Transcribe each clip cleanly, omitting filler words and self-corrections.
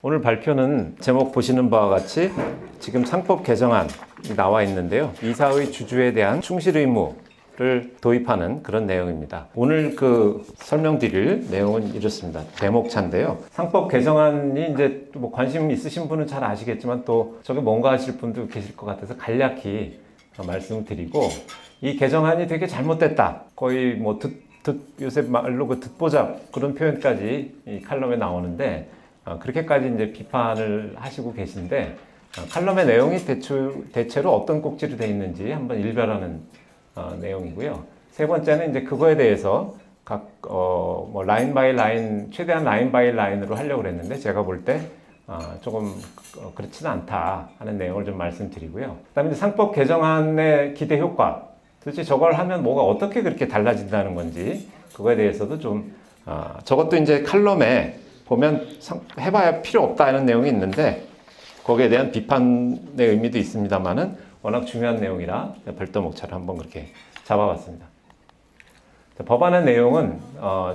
오늘 발표는 제목 보시는 바와 같이 지금 상법 개정안이 나와 있는데요. 이사의 주주에 대한 충실 의무를 도입하는 그런 내용입니다. 오늘 설명드릴 내용은 이렇습니다. 대목차인데요. 상법 개정안이 이제 뭐 관심 있으신 분은 잘 아시겠지만 또 저게 뭔가 하실 분도 계실 것 같아서 간략히 말씀드리고, 이 개정안이 되게 잘못됐다. 거의 뭐 요새 말로 듣보잡 그런 표현까지 이 칼럼에 나오는데, 그렇게까지 이제 비판을 하시고 계신데, 칼럼의 내용이 대체로 어떤 꼭지로 되어 있는지 한번 일별하는 내용이고요. 세 번째는 이제 그거에 대해서 뭐 라인 바이 라인, 최대한 라인 바이 라인으로 하려고 했는데, 제가 볼 때 조금 그렇지는 않다 하는 내용을 좀 말씀드리고요. 그다음에 이제 상법 개정안의 기대 효과, 도대체 저걸 하면 뭐가 어떻게 그렇게 달라진다는 건지, 그거에 대해서도 좀 저것도 이제 칼럼에 보면 해봐야 필요 없다는 내용이 있는데, 거기에 대한 비판의 의미도 있습니다만은 워낙 중요한 내용이라 별도 목차를 한번 그렇게 잡아봤습니다. 법안의 내용은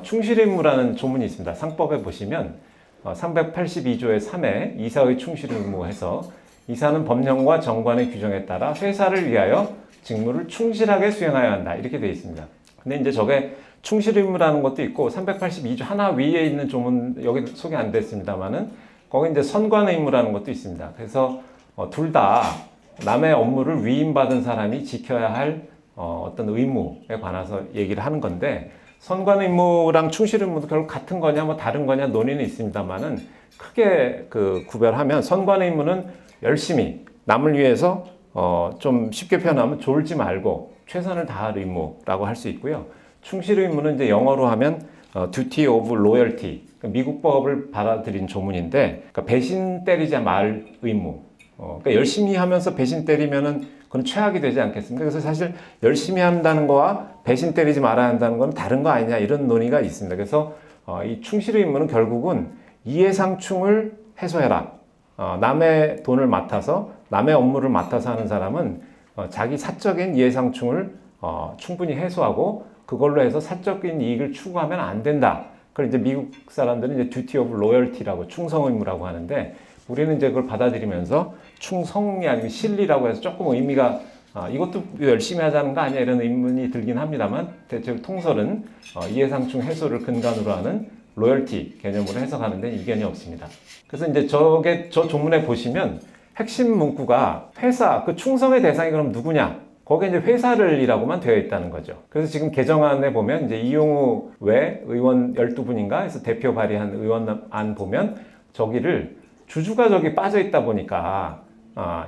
충실 의무라는 조문이 있습니다. 상법에 보시면 382조의 3에 이사의 충실 의무해서, 이사는 법령과 정관의 규정에 따라 회사를 위하여 직무를 충실하게 수행하여야 한다, 이렇게 되어 있습니다. 근데 이제 저게 충실 의무라는 것도 있고, 382조 하나 위에 있는 조문, 여기 소개 안 됐습니다만은 거기 이제 선관 의무라는 것도 있습니다. 그래서 둘 다 남의 업무를 위임받은 사람이 지켜야 할 어떤 의무에 관해서 얘기를 하는 건데, 선관 의무랑 충실 의무도 결국 같은 거냐 뭐 다른 거냐 논의는 있습니다만은, 크게 구별하면 선관 의무는 열심히 남을 위해서 좀 쉽게 표현하면 졸지 말고 최선을 다할 의무라고 할 수 있고요. 충실 의무는 이제 영어로 하면 duty of loyalty, 미국 법을 받아들인 조문인데, 그러니까 배신 때리지 말 의무. 그러니까 열심히 하면서 배신 때리면은 그건 최악이 되지 않겠습니까? 그래서 사실 열심히 한다는 거와 배신 때리지 말아야 한다는 건 다른 거 아니냐, 이런 논의가 있습니다. 그래서 이 충실 의무는 결국은 이해상충을 해소해라. 남의 돈을 맡아서, 남의 업무를 맡아서 하는 사람은 자기 사적인 이해상충을 충분히 해소하고, 그걸로 해서 사적인 이익을 추구하면 안 된다. 그걸 이제 미국 사람들은 이제 duty of loyalty라고, 충성 의무라고 하는데, 우리는 이제 그걸 받아들이면서 충성이 아니면 실리라고 해서 조금 의미가 이것도 열심히 하자는 거 아니야, 이런 의문이 들긴 합니다만, 대체로 통설은 이해상충 해소를 근간으로 하는 로열티 개념으로 해석하는데 이견이 없습니다. 그래서 이제 저 조문에 보시면 핵심 문구가 회사, 충성의 대상이 그럼 누구냐? 거기에 이제 회사를이라고만 되어 있다는 거죠. 그래서 지금 개정안에 보면 이제 이용우 외 의원 12분인가 해서 대표 발의한 의원안 보면 저기를 주주가 저기 빠져 있다 보니까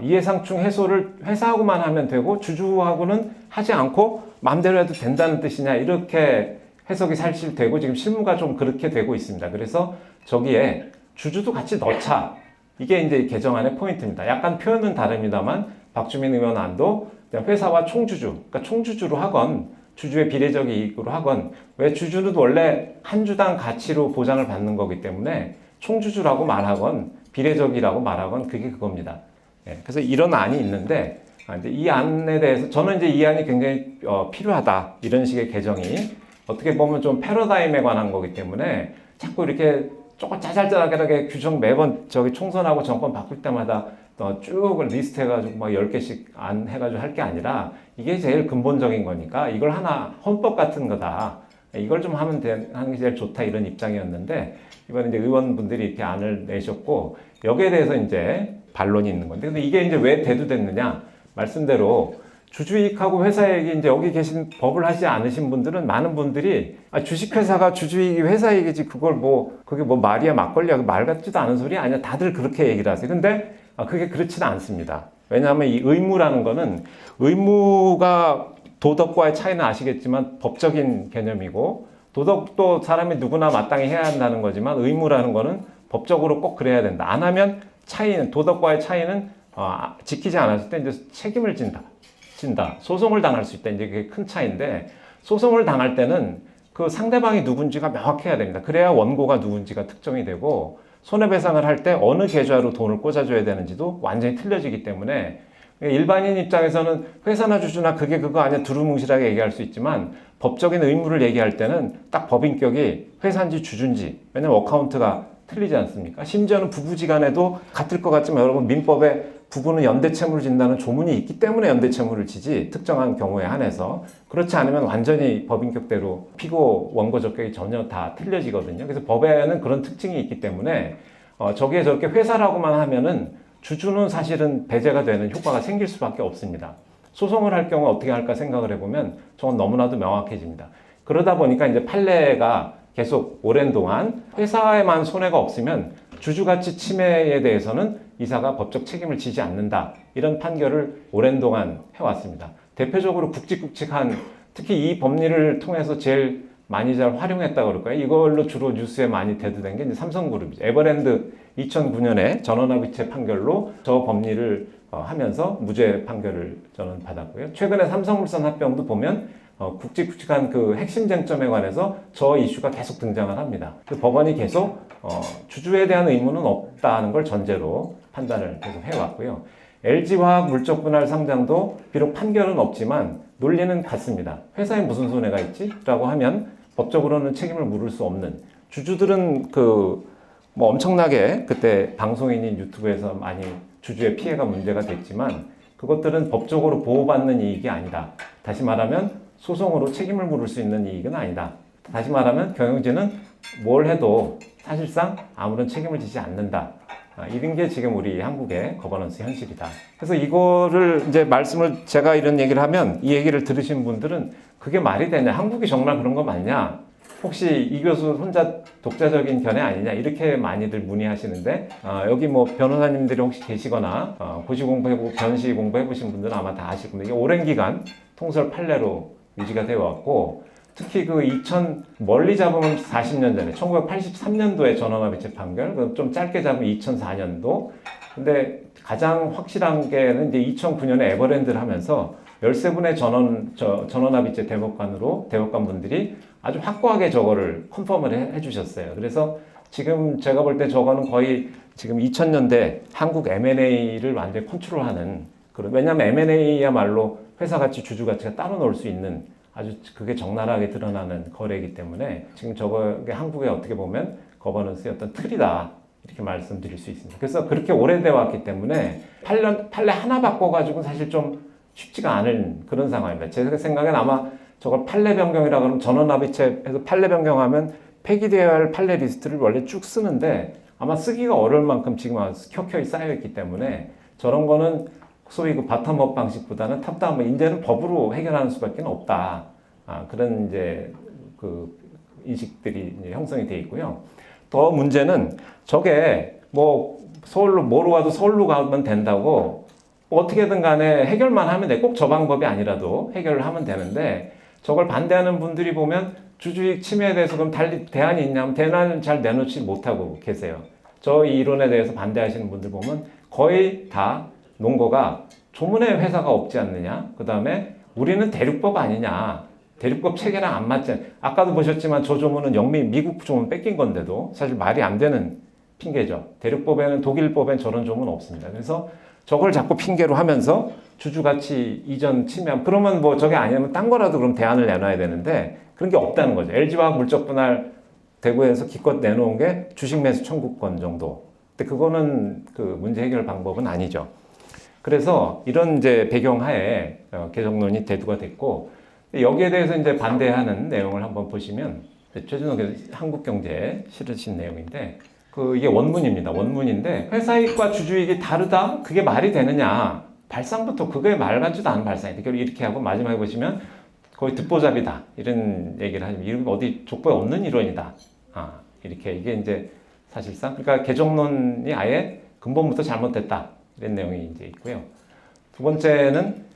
이해상충 해소를 회사하고만 하면 되고 주주하고는 하지 않고 마음대로 해도 된다는 뜻이냐, 이렇게 해석이 사실 되고 지금 실무가 좀 그렇게 되고 있습니다. 그래서 저기에 주주도 같이 넣자. 이게 이제 개정안의 포인트입니다. 약간 표현은 다릅니다만 박주민 의원 안도 회사와 총주주, 그러니까 총주주로 하건 주주의 비례적 이익으로 하건, 왜 주주는 원래 한 주당 가치로 보장을 받는 거기 때문에 총주주라고 말하건 비례적이라고 말하건 그게 그겁니다. 그래서 이런 안이 있는데, 이제 이 안에 대해서 저는 이제 이 안이 굉장히 필요하다, 이런 식의 개정이 어떻게 보면 좀 패러다임에 관한 거기 때문에 자꾸 이렇게 조금 짜잘짜잘하게 규정 매번 저기 총선하고 정권 바꿀 때마다 쭉 리스트 해가지고 막 10개씩 안 해가지고 할 게 아니라, 이게 제일 근본적인 거니까 이걸 하나 헌법 같은 거다, 이걸 좀 하는 게 제일 좋다, 이런 입장이었는데, 이번에 이제 의원분들이 이렇게 안을 내셨고 여기에 대해서 이제 반론이 있는 건데, 근데 이게 이제 왜 대두됐느냐? 말씀대로 주주이익하고 회사이익이, 이제 여기 계신 법을 하지 않으신 분들은, 많은 분들이 주식회사가 주주이익이 회사이익이지 그게 뭐 말이야 막걸리야, 말 같지도 않은 소리 아니야, 다들 그렇게 얘기를 하세요. 근데 그게 그렇지는 않습니다. 왜냐하면 이 의무라는 거는, 의무가 도덕과의 차이는 아시겠지만 법적인 개념이고, 도덕도 사람이 누구나 마땅히 해야 한다는 거지만 의무라는 거는 법적으로 꼭 그래야 된다. 안 하면 도덕과의 차이는 지키지 않았을 때 이제 책임을 진다. 소송을 당할 수 있다. 이제 그게 큰 차이인데, 소송을 당할 때는 그 상대방이 누군지가 명확해야 됩니다. 그래야 원고가 누군지가 특정이 되고, 손해배상을 할 때 어느 계좌로 돈을 꽂아줘야 되는지도 완전히 틀려지기 때문에, 일반인 입장에서는 회사나 주주나 그거 아니야 두루뭉실하게 얘기할 수 있지만, 법적인 의무를 얘기할 때는 딱 법인격이 회사인지 주주인지, 왜냐면 어카운트가 틀리지 않습니까? 심지어는 부부지간에도 같을 것 같지만 여러분 민법에 부부는 연대채무를 진다는 조문이 있기 때문에 연대채무를 지지 특정한 경우에 한해서 그렇지 않으면 완전히 법인격대로 피고 원고 적격이 전혀 다 틀려지거든요. 그래서 법에는 그런 특징이 있기 때문에 저게 저렇게 회사라고만 하면은 주주는 사실은 배제가 되는 효과가 생길 수밖에 없습니다. 소송을 할 경우 어떻게 할까 생각을 해보면 저건 너무나도 명확해집니다. 그러다 보니까 이제 판례가 계속 오랜 동안 회사에만 손해가 없으면 주주가치 침해에 대해서는 이사가 법적 책임을 지지 않는다. 이런 판결을 오랜 동안 해왔습니다. 대표적으로 굵직굵직한 특히 이 법리를 통해서 제일 많이 잘 활용했다고 그럴까요? 이걸로 주로 뉴스에 많이 대두된 게 이제 삼성그룹이죠. 에버랜드 2009년에 전원합의체 판결로 저 법리를 하면서 무죄 판결을 저는 받았고요. 최근에 삼성물산 합병도 보면 굵직굵직한 그 핵심 쟁점에 관해서 저 이슈가 계속 등장을 합니다. 그 법원이 계속 주주에 대한 의무는 없다는 걸 전제로 판단을 계속 해왔고요. LG화학 물적분할 상장도 비록 판결은 없지만 논리는 같습니다. 회사에 무슨 손해가 있지? 라고 하면 법적으로는 책임을 물을 수 없는 주주들은 뭐 엄청나게 그때 방송인인 유튜브에서 많이 주주의 피해가 문제가 됐지만 그것들은 법적으로 보호받는 이익이 아니다. 다시 말하면 소송으로 책임을 물을 수 있는 이익은 아니다. 다시 말하면 경영진은 뭘 해도 사실상 아무런 책임을 지지 않는다. 이런 게 지금 우리 한국의 거버넌스 현실이다. 그래서 이거를 이제 말씀을 제가 이런 얘기를 하면 이 얘기를 들으신 분들은 그게 말이 되냐? 한국이 정말 그런 거 맞냐? 혹시 이 교수 혼자 독자적인 견해 아니냐? 이렇게 많이들 문의하시는데 여기 뭐 변호사님들이 혹시 계시거나 고시 공부해보고 변시 공부해보신 분들은 아마 다 아실 겁니다. 이게 오랜 기간 통설 판례로 유지가 되어 왔고 특히 멀리 잡으면 40년 전에 1983년도에 전원합의체 판결, 좀 짧게 잡으면 2004년도. 근데 가장 확실한 게는 이제 2009년에 에버랜드를 하면서 13분의 전원합의체 대법관분들이 아주 확고하게 저거를 컨펌을 해주셨어요. 그래서 지금 제가 볼 때 저거는 거의 지금 2000년대 한국 M&A를 완전히 컨트롤하는 왜냐하면 M&A야말로 회사 가치, 주주 가치가 따로 놓을 수 있는 아주 그게 적나라하게 드러나는 거래이기 때문에 지금 저게 한국에 어떻게 보면 거버넌스의 어떤 틀이다 이렇게 말씀드릴 수 있습니다. 그래서 그렇게 오래돼 왔기 때문에 판례 하나 바꿔가지고 사실 좀 쉽지가 않은 그런 상황입니다. 제 생각엔 아마 저걸 판례 변경이라 그러면 전원합의체에서 판례 변경하면 폐기되어야 할 판례 리스트를 원래 쭉 쓰는데 아마 쓰기가 어려울 만큼 지금 켜켜이 쌓여있기 때문에 저런 거는 소위 그 바텀업 방식보다는 탑다운, 이제는 법으로 해결하는 수밖에 없다. 그런 이제 그 인식들이 이제 형성이 돼 있고요. 더 문제는 저게 뭐 뭐로 가도 서울로 가면 된다고 뭐 어떻게든 간에 해결만 하면 돼. 꼭 저 방법이 아니라도 해결을 하면 되는데 저걸 반대하는 분들이 보면 주주이익 침해에 대해서 그럼 대안이 있냐면 대안을 잘 내놓지 못하고 계세요. 저 이론에 대해서 반대하시는 분들 보면 거의 다 논거가 조문에 회사가 없지 않느냐. 그 다음에 우리는 대륙법 아니냐. 대륙법 체계랑 안 맞지. 아까도 보셨지만 저 조문은 미국 조문 뺏긴 건데도 사실 말이 안 되는 핑계죠. 대륙법에는 독일법엔 저런 조문 없습니다. 그래서 저걸 자꾸 핑계로 하면서 주주가치 이전 침해함. 그러면 뭐 저게 아니면 딴 거라도 그럼 대안을 내놔야 되는데 그런 게 없다는 거죠. LG화학 물적분할 대구에서 기껏 내놓은 게 주식 매수 청구권 정도. 근데 그거는 그 문제 해결 방법은 아니죠. 그래서 이런 이제 배경하에 개정론이 대두가 됐고 여기에 대해서 이제 반대하는 내용을 한번 보시면 최준호 교수 한국경제에 실으신 내용인데 이게 원문입니다. 원문인데 회사이익과 주주이익이 다르다? 그게 말이 되느냐? 발상부터 그거에 말 같지도 않은 발상이다. 이렇게 하고 마지막에 보시면 거의 듣보잡이다. 이런 얘기를 하시면 이런 어디 족보에 없는 이론이다. 이렇게 이게 이제 사실상 그러니까 개정론이 아예 근본부터 잘못됐다. 이런 내용이 이제 있고요. 두 번째는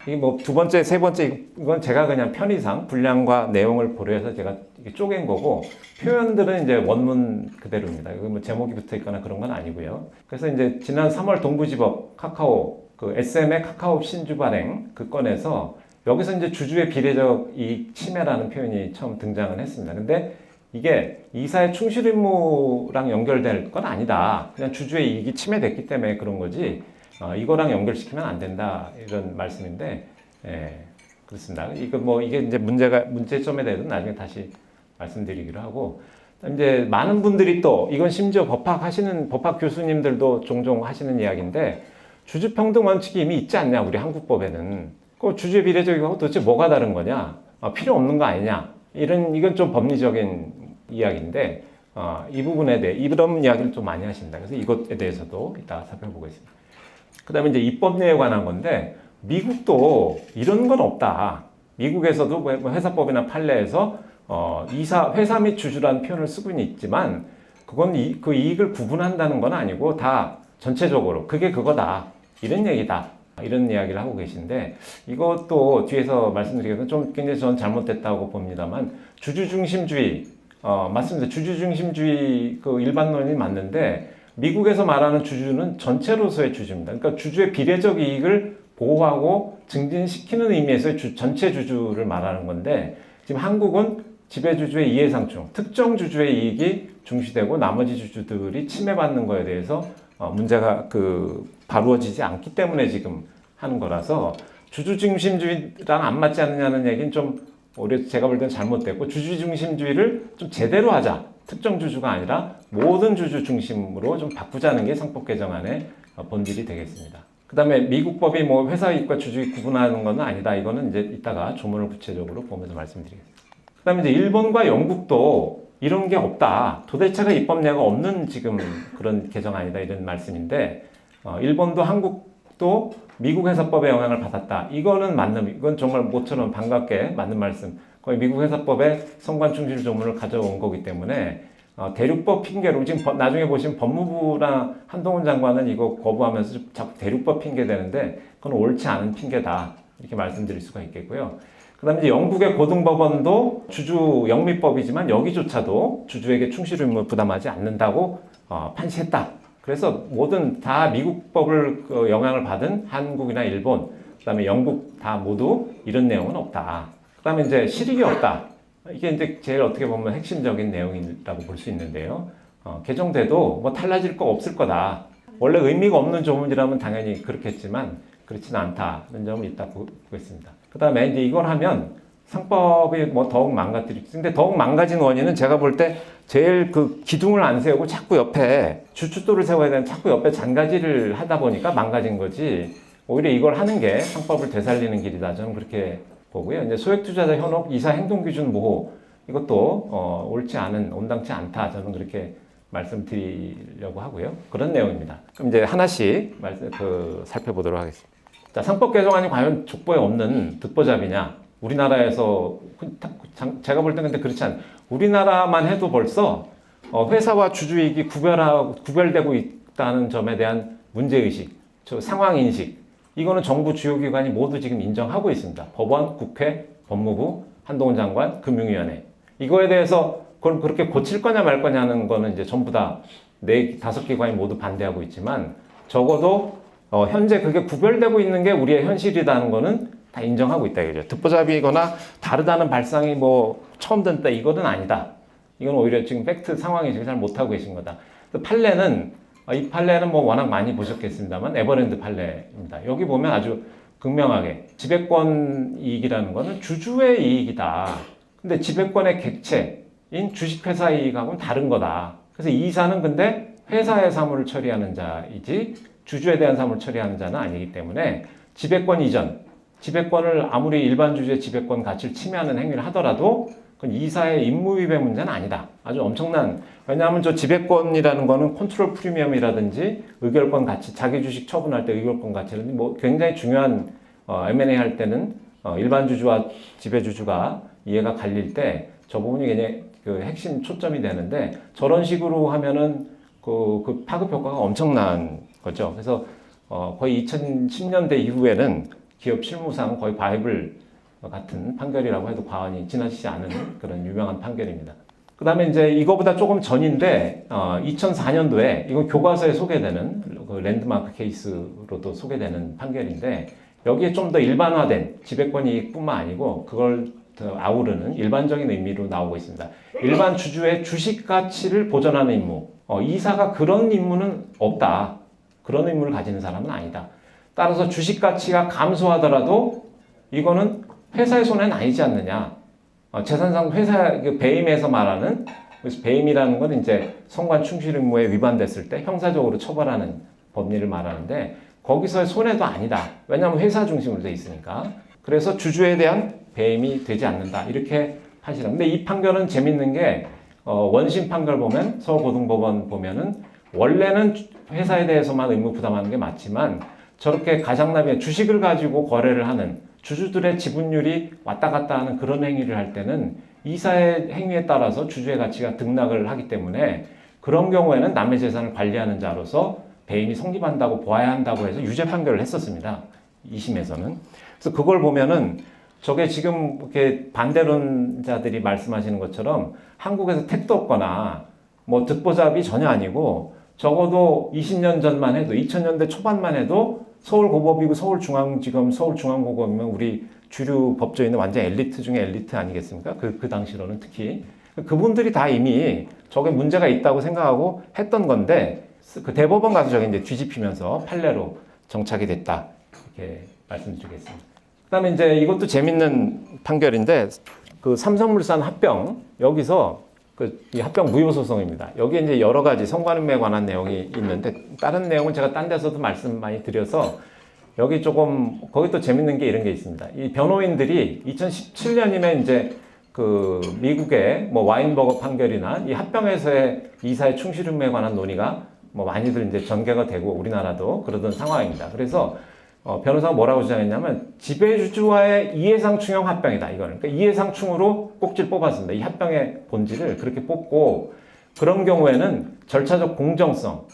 두 번째, 세 번째 이건 제가 그냥 편의상 분량과 내용을 고려해서 제가 이게 쪼갠 거고 표현들은 이제 원문 그대로입니다. 이거 뭐 제목이 붙어 있거나 그런 건 아니고요. 그래서 이제 지난 3월 동부지법 카카오 SM의 카카오 신주 발행 그 건에서 여기서 이제 주주의 비례적 이익 침해라는 표현이 처음 등장을 했습니다. 근데 이게 이사의 충실 의무랑 연결될 건 아니다. 그냥 주주의 이익이 침해됐기 때문에 그런 거지. 이거랑 연결시키면 안 된다 이런 말씀인데, 그렇습니다. 이게 이제 문제점에 대해서는 나중에 다시 말씀드리기로 하고 이제 많은 분들이 또 이건 심지어 법학 교수님들도 종종 하시는 이야기인데 주주평등 원칙이 이미 있지 않냐 우리 한국법에는. 그 주주의 비례적이고 도대체 뭐가 다른 거냐? 필요 없는 거 아니냐? 이건 좀 법리적인 이야기인데 이 부분에 대해 이런 이야기를 좀 많이 하십니다. 그래서 이것에 대해서도 이따 살펴보겠습니다. 그다음에 이제 입법례에 관한 건데 미국도 이런 건 없다. 미국에서도 뭐 회사법이나 판례에서 회사 및 주주라는 표현을 쓰고는 있지만 그건 그 이익을 구분한다는 건 아니고 다 전체적으로 그게 그거다. 이런 얘기다. 이런 이야기를 하고 계신데 이것도 뒤에서 말씀드리겠습니다. 좀 굉장히 전 잘못됐다고 봅니다만 주주중심주의 맞습니다. 주주중심주의 그 일반론이 맞는데 미국에서 말하는 주주는 전체로서의 주주입니다. 그러니까 주주의 비례적 이익을 보호하고 증진시키는 의미에서 전체 주주를 말하는 건데 지금 한국은 지배주주의 이해상충, 특정 주주의 이익이 중시되고 나머지 주주들이 침해받는 거에 대해서 문제가 다루어지지 않기 때문에 지금 하는 거라서 주주중심주의랑 안 맞지 않느냐는 얘기는 좀 오히려 제가 볼 때는 잘못됐고 주주중심주의를 좀 제대로 하자. 특정 주주가 아니라 모든 주주 중심으로 좀 바꾸자는 게 상법 개정안의 본질이 되겠습니다. 그 다음에 미국 법이 뭐 회사 이익과 주주 이익 구분하는 건 아니다. 이거는 이제 이따가 조문을 구체적으로 보면서 말씀드리겠습니다. 그 다음에 이제 일본과 영국도 이런 게 없다. 도대체가 입법례가 없는 지금 그런 개정안이다. 이런 말씀인데, 일본도 한국도 미국 회사법의 영향을 받았다. 이건 정말 모처럼 반갑게 맞는 말씀. 거의 미국 회사법의 성관충실 조문을 가져온 거기 때문에 대륙법 핑계로 지금 나중에 보시면 법무부나 한동훈 장관은 이거 거부하면서 자꾸 대륙법 핑계 대는데 그건 옳지 않은 핑계다. 이렇게 말씀드릴 수가 있겠고요. 그 다음에 이제 영국의 고등법원도 주주 영미법이지만 여기조차도 주주에게 충실 의무를 부담하지 않는다고 판시했다. 그래서 모든 다 미국 법을 영향을 받은 한국이나 일본, 그 다음에 영국 다 모두 이런 내용은 없다. 그 다음에 이제 실익이 없다. 이게 이제 제일 어떻게 보면 핵심적인 내용이라고 볼 수 있는데요. 개정돼도 뭐 달라질 거 없을 거다. 원래 의미가 없는 조문이라면 당연히 그렇겠지만 그렇지는 않다는 점을 이따 보겠습니다. 그 다음에 이제 이걸 하면 상법이 뭐 더욱 망가뜨리지. 근데 더욱 망가진 원인은 제가 볼 때 제일 그 기둥을 안 세우고 자꾸 옆에 주춧돌을 세워야 되는 자꾸 옆에 잔가지를 하다 보니까 망가진 거지. 오히려 이걸 하는 게 상법을 되살리는 길이다. 저는 그렇게 보고요. 이제 소액투자자 현혹 이사 행동기준 모호 이것도 옳지 않은 온당치 않다. 저는 그렇게 말씀드리려고 하고요. 그런 내용입니다. 그럼 이제 하나씩 살펴보도록 하겠습니다. 자, 상법 개정안이 과연 족보에 없는 듣보잡이냐? 우리나라에서 제가 볼 때 근데 그렇지 않아요. 우리나라만 해도 벌써 회사와 주주이익이 구별되고 있다는 점에 대한 문제의식, 상황인식 이거는 정부 주요 기관이 모두 지금 인정하고 있습니다. 법원, 국회, 법무부, 한동훈 장관, 금융위원회. 이거에 대해서 그걸 그렇게 고칠 거냐 말 거냐 하는 거는 이제 전부 다 5기관이 모두 반대하고 있지만 적어도 현재 그게 구별되고 있는 게 우리의 현실이라는 거는 다 인정하고 있다 이거죠. 듣보잡이거나 다르다는 발상이 뭐 처음 듣다 이거는 아니다. 이건 오히려 지금 팩트 상황이 지금 잘 못하고 계신 거다. 이 판례는 뭐 워낙 많이 보셨겠습니다만 에버랜드 판례입니다. 여기 보면 아주 극명하게 지배권 이익이라는 거는 주주의 이익이다. 근데 지배권의 객체인 주식회사 이익하고는 다른 거다. 그래서 이사는 근데 회사의 사무를 처리하는 자이지 주주에 대한 사무를 처리하는 자는 아니기 때문에 지배권 이전, 지배권을 아무리 일반 주주의 지배권 가치를 침해하는 행위를 하더라도 그건 이사의 임무위배 문제는 아니다. 아주 엄청난, 왜냐하면 저 지배권이라는 거는 컨트롤 프리미엄이라든지 의결권 가치, 자기 주식 처분할 때 의결권 가치라든지 뭐 굉장히 중요한 M&A 할 때는 일반 주주와 지배주주가 이해가 갈릴 때 저 부분이 굉장히 그 핵심 초점이 되는데 저런 식으로 하면은 그 파급 효과가 엄청난 거죠. 그래서 거의 2010년대 이후에는 기업 실무상 거의 바이블 같은 판결이라고 해도 과언이 지나치지 않은 그런 유명한 판결입니다. 그 다음에 이제 이거보다 조금 전인데 2004년도에 이건 교과서에 소개되는 그 랜드마크 케이스로도 소개되는 판결인데 여기에 좀 더 일반화된 지배권 이익뿐만 아니고 그걸 더 아우르는 일반적인 의미로 나오고 있습니다. 일반 주주의 주식 가치를 보존하는 임무. 이사가 그런 임무는 없다. 그런 의무를 가지는 사람은 아니다. 따라서 주식 가치가 감소하더라도 이거는 회사의 손해는 아니지 않느냐. 재산상 회사 배임에서 말하는 그래서 배임이라는 건 이제 성관 충실 의무에 위반됐을 때 형사적으로 처벌하는 법리를 말하는데 거기서의 손해도 아니다. 왜냐하면 회사 중심으로 돼 있으니까. 그래서 주주에 대한 배임이 되지 않는다. 이렇게 하시라. 근데 이 판결은 재밌는 게 원심 판결 보면 서울고등법원 보면은 원래는 회사에 대해서만 의무 부담하는 게 맞지만 저렇게 가장납의 주식을 가지고 거래를 하는 주주들의 지분율이 왔다 갔다 하는 그런 행위를 할 때는 이사의 행위에 따라서 주주의 가치가 등락을 하기 때문에 그런 경우에는 남의 재산을 관리하는 자로서 배임이 성립한다고 보아야 한다고 해서 유죄 판결을 했었습니다. 2심에서는. 그래서 그걸 보면은 저게 지금 이렇게 반대론자들이 말씀하시는 것처럼 한국에서 택도 없거나 뭐 듣보잡이 전혀 아니고 적어도 20년 전만 해도 2000년대 초반만 해도 서울고법이고 서울중앙지검, 서울중앙고검이면 우리 주류 법조인은 완전 엘리트 중에 엘리트 아니겠습니까? 그 당시로는 특히. 그분들이 다 이미 저게 문제가 있다고 생각하고 했던 건데 그 대법원 가서 저게 이제 뒤집히면서 판례로 정착이 됐다. 이렇게 말씀드리겠습니다. 그 다음에 이제 이것도 재밌는 판결인데 그 삼성물산 합병 여기서 이 합병 무효소송입니다. 여기에 이제 여러 가지 성관음에 관한 내용이 있는데 다른 내용은 제가 딴 데서도 말씀 많이 드려서 여기 조금 거기 또 재밌는 게 이런 게 있습니다. 이 변호인들이 2017년이면 이제 그 미국의 뭐 와인버거 판결이나 이 합병에서의 이사의 충실 의무에 관한 논의가 뭐 많이들 이제 전개가 되고 우리나라도 그러던 상황입니다. 그래서 변호사가 뭐라고 주장했냐면 지배주주와의 이해상충형 합병이다. 이거는 그러니까 이해상충으로 꼭지를 뽑았습니다. 이 합병의 본질을 그렇게 뽑고 그런 경우에는 절차적 공정성,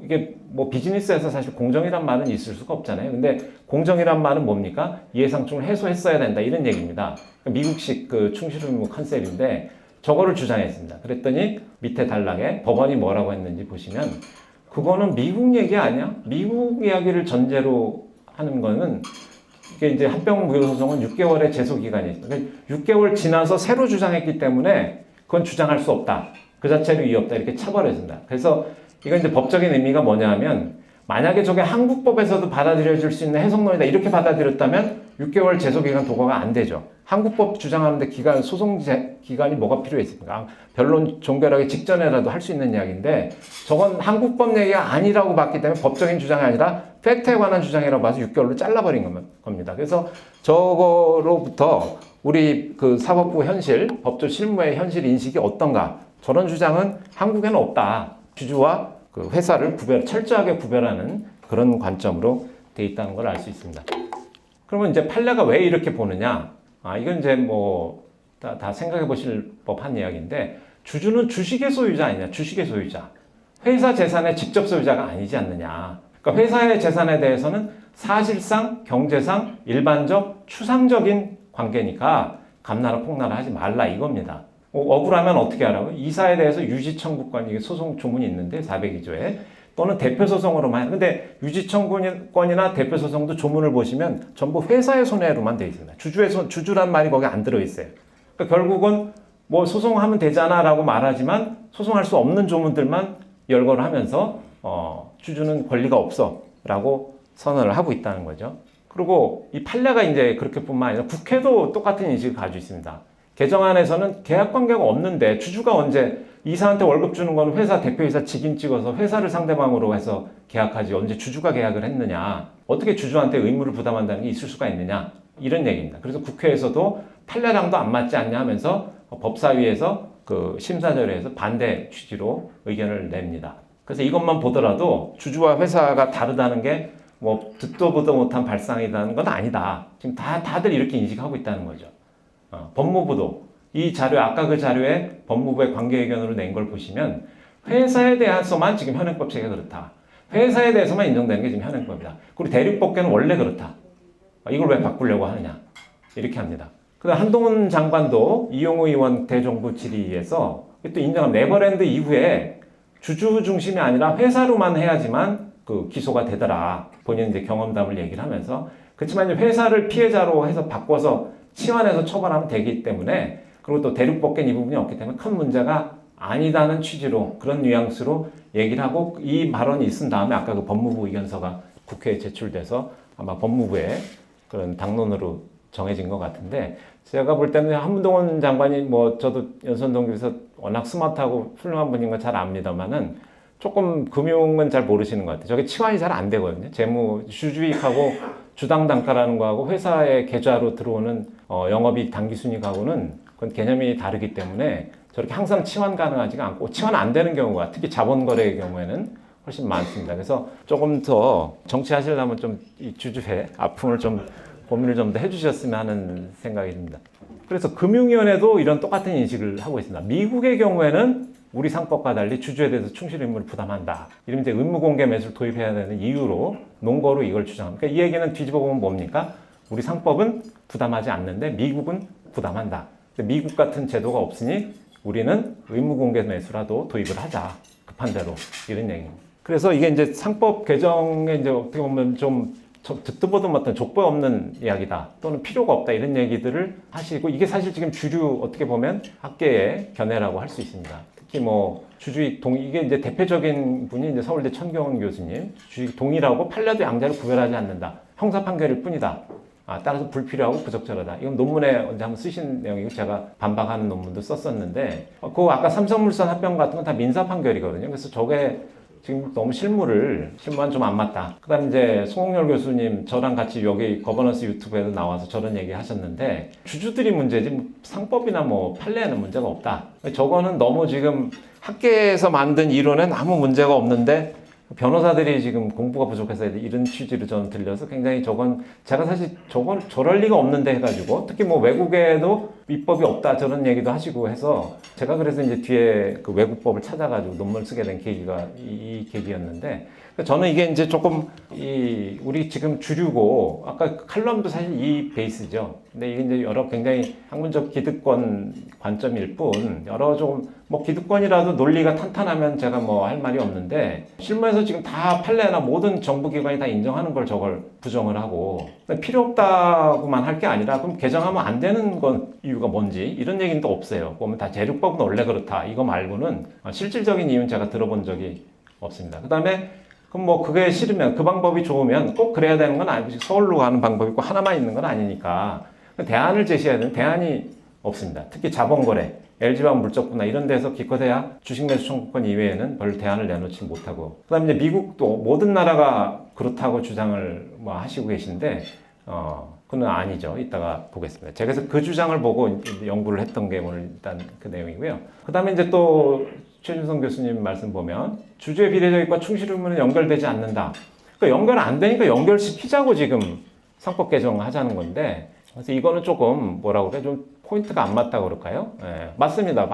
이게 뭐 비즈니스에서 사실 공정이란 말은 있을 수가 없잖아요. 근데 공정이란 말은 뭡니까? 이해상충을 해소했어야 된다 이런 얘기입니다. 미국식 그 충실 의무 컨셉인데 저거를 주장했습니다. 그랬더니 밑에 단락에 법원이 뭐라고 했는지 보시면 그거는 미국 얘기 아니야? 미국 이야기를 전제로 하는 거는 이게 이제 합병 무효소송은 6개월의 제소 기간이 있어요. 그러니까 6개월 지나서 새로 주장했기 때문에 그건 주장할 수 없다. 그 자체로 이의 없다. 이렇게 처벌했습니다. 그래서 이건 이제 법적인 의미가 뭐냐 하면 만약에 저게 한국법에서도 받아들여질 수 있는 해석론이다. 이렇게 받아들였다면 6개월 제소 기간 도과가 안 되죠. 한국법 주장하는데 소송 기간이 뭐가 필요했습니까? 변론 종결하기 직전에라도 할 수 있는 이야기인데 저건 한국법 얘기가 아니라고 봤기 때문에 법적인 주장이 아니라 팩트에 관한 주장이라고 봐서 6개월로 잘라버린 겁니다. 그래서 저거로부터 우리 그 사법부 현실, 법조 실무의 현실 인식이 어떤가? 저런 주장은 한국에는 없다. 주주와 그 회사를 철저하게 구별하는 그런 관점으로 돼 있다는 걸 알 수 있습니다. 그러면 이제 판례가 왜 이렇게 보느냐? 이건 이제 뭐 다 생각해 보실 법한 이야기인데 주주는 주식의 소유자 아니냐? 주식의 소유자. 회사 재산의 직접 소유자가 아니지 않느냐? 그러니까 회사의 재산에 대해서는 사실상 경제상 일반적 추상적인 관계니까 감나라 폭나라 하지 말라 이겁니다. 억울하면 어떻게 하라고? 이사에 대해서 유지청구권, 이게 소송 조문이 있는데 402조에 또는 대표소송으로만. 근데 유지청구권이나 대표소송도 조문을 보시면 전부 회사의 손해로만 되어 있습니다. 주주란 말이 거기 안 들어있어요. 그러니까 결국은 뭐 소송하면 되잖아라고 말하지만 소송할 수 없는 조문들만 열거를 하면서 주주는 권리가 없어라고 선언을 하고 있다는 거죠. 그리고 이 판례가 이제 그렇게뿐만 아니라 국회도 똑같은 인식을 가지고 있습니다. 개정안에서는 계약 관계가 없는데 주주가 언제 이사한테 월급 주는 건 회사 대표이사 직인 찍어서 회사를 상대방으로 해서 계약하지 언제 주주가 계약을 했느냐, 어떻게 주주한테 의무를 부담한다는 게 있을 수가 있느냐, 이런 얘기입니다. 그래서 국회에서도 판례랑도 안 맞지 않냐 하면서 법사위에서 그 심사절에서 반대 취지로 의견을 냅니다. 그래서 이것만 보더라도 주주와 회사가 다르다는 게 뭐 듣도 보도 못한 발상이라는 건 아니다. 지금 다들 이렇게 인식하고 있다는 거죠. 법무부도 이 자료, 아까 그 자료에 법무부의 관계 의견으로 낸 걸 보시면 회사에 대해서만 지금 현행법 체계가 그렇다. 회사에 대해서만 인정되는 게 지금 현행법이다. 그리고 대륙법계는 원래 그렇다. 이걸 왜 바꾸려고 하느냐. 이렇게 합니다. 그다음 한동훈 장관도 이용우 의원 대정부 질의에서 또 인정한 네버랜드 이후에 주주 중심이 아니라 회사로만 해야지만 그 기소가 되더라. 본인 이제 경험담을 얘기를 하면서. 그렇지만 이제 회사를 피해자로 해서 바꿔서 치환해서 처벌하면 되기 때문에, 그리고 또 대륙법계는 이 부분이 없기 때문에 큰 문제가 아니다는 취지로 그런 뉘앙스로 얘기를 하고, 이 발언이 있은 다음에 아까 그 법무부 의견서가 국회에 제출돼서 아마 법무부의 그런 당론으로 정해진 것 같은데, 제가 볼 때는 한동훈 장관이 뭐 저도 연선 동기에서 워낙 스마트하고 훌륭한 분인 거 잘 압니다만은 조금 금융은 잘 모르시는 것 같아요. 저게 치환이 잘 안 되거든요. 재무 주주이익하고 주당 단가라는 거하고 회사의 계좌로 들어오는 영업이익 당기순이익하고는 그건 개념이 다르기 때문에 저렇게 항상 치환 가능하지가 않고 치환 안 되는 경우가 특히 자본거래의 경우에는 훨씬 많습니다. 그래서 조금 더 정치하시려면 좀 이 주주의 아픔을 좀 고민을 좀 더 해주셨으면 하는 생각이 듭니다. 그래서 금융위원회도 이런 똑같은 인식을 하고 있습니다. 미국의 경우에는 우리 상법과 달리 주주에 대해서 충실 의무를 부담한다. 이러면 이제 의무공개 매수를 도입해야 되는 이유로 논거로 이걸 주장합니다. 그러니까 이 얘기는 뒤집어 보면 뭡니까? 우리 상법은 부담하지 않는데 미국은 부담한다. 미국 같은 제도가 없으니 우리는 의무공개 매수라도 도입을 하자. 급한 대로. 이런 얘기입니다. 그래서 이게 이제 상법 개정에 이제 어떻게 보면 좀 듣도 보도 못한 족보 없는 이야기다 또는 필요가 없다 이런 얘기들을 하시고 이게 사실 지금 주류 어떻게 보면 학계의 견해라고 할 수 있습니다. 특히 뭐 주주익 동의 이게 이제 대표적인 분이 이제 서울대 천경원 교수님 주주익 동일하고 판례도 양자를 구별하지 않는다 형사 판결일 뿐이다. 따라서 불필요하고 부적절하다. 이건 논문에 언제 한번 쓰신 내용이고 제가 반박하는 논문도 썼었는데 그 아까 삼성물산 합병 같은 건 다 민사 판결이거든요. 그래서 저게 지금 너무 실무한 좀 안 맞다. 그 다음에 이제 송홍열 교수님 저랑 같이 여기 거버넌스 유튜브에도 나와서 저런 얘기 하셨는데 주주들이 문제지 상법이나 뭐 판례에는 문제가 없다. 저거는 너무 지금 학계에서 만든 이론엔 아무 문제가 없는데 변호사들이 지금 공부가 부족해서 이런 취지로 저는 들려서 굉장히 저건 제가 사실 저건 저럴 리가 없는데 해가지고 특히 뭐 외국에도 입법이 없다 저런 얘기도 하시고 해서 제가 그래서 이제 뒤에 그 외국법을 찾아가지고 논문을 쓰게 된 계기가 이 계기였는데 저는 이게 이제 조금 우리 지금 주류고 아까 칼럼도 사실 이 베이스죠. 근데 이게 이제 여러 굉장히 학문적 기득권 관점일 뿐 여러 조금 뭐 기득권이라도 논리가 탄탄하면 제가 뭐 할 말이 없는데 실무에서 지금 다 판례나 모든 정부기관이 다 인정하는 걸 저걸 부정을 하고 필요 없다고만 할 게 아니라 그럼 개정하면 안 되는 건 이유가 뭔지 이런 얘기는 또 없어요. 보면 다 재료법은 원래 그렇다 이거 말고는 실질적인 이유는 제가 들어본 적이 없습니다. 그 다음에 그럼 뭐 그게 싫으면 그 방법이 좋으면 꼭 그래야 되는 건 아니고 서울로 가는 방법이 있고 하나만 있는 건 아니니까 대안을 제시해야 되는 대안이 없습니다. 특히 자본거래, LG화학 물적분화 이런 데서 기껏해야 주식매수 청구권 이외에는 별 대안을 내놓지 못하고 그다음에 이제 미국도 모든 나라가 그렇다고 주장을 뭐 하시고 계신데 그건 아니죠. 이따가 보겠습니다. 제가 그래서 그 주장을 보고 연구를 했던 게 오늘 일단 그 내용이고요. 그다음에 이제 또 최준성 교수님 말씀 보면 주주의 비례적이익과 충실 의무는 연결되지 않는다. 그러니까 연결 안 되니까 연결시키자고 지금 상법 개정하자는 건데 그래서 이거는 조금 뭐라고 그래 좀 포인트가 안 맞다고 그럴까요? 예, 맞습니다.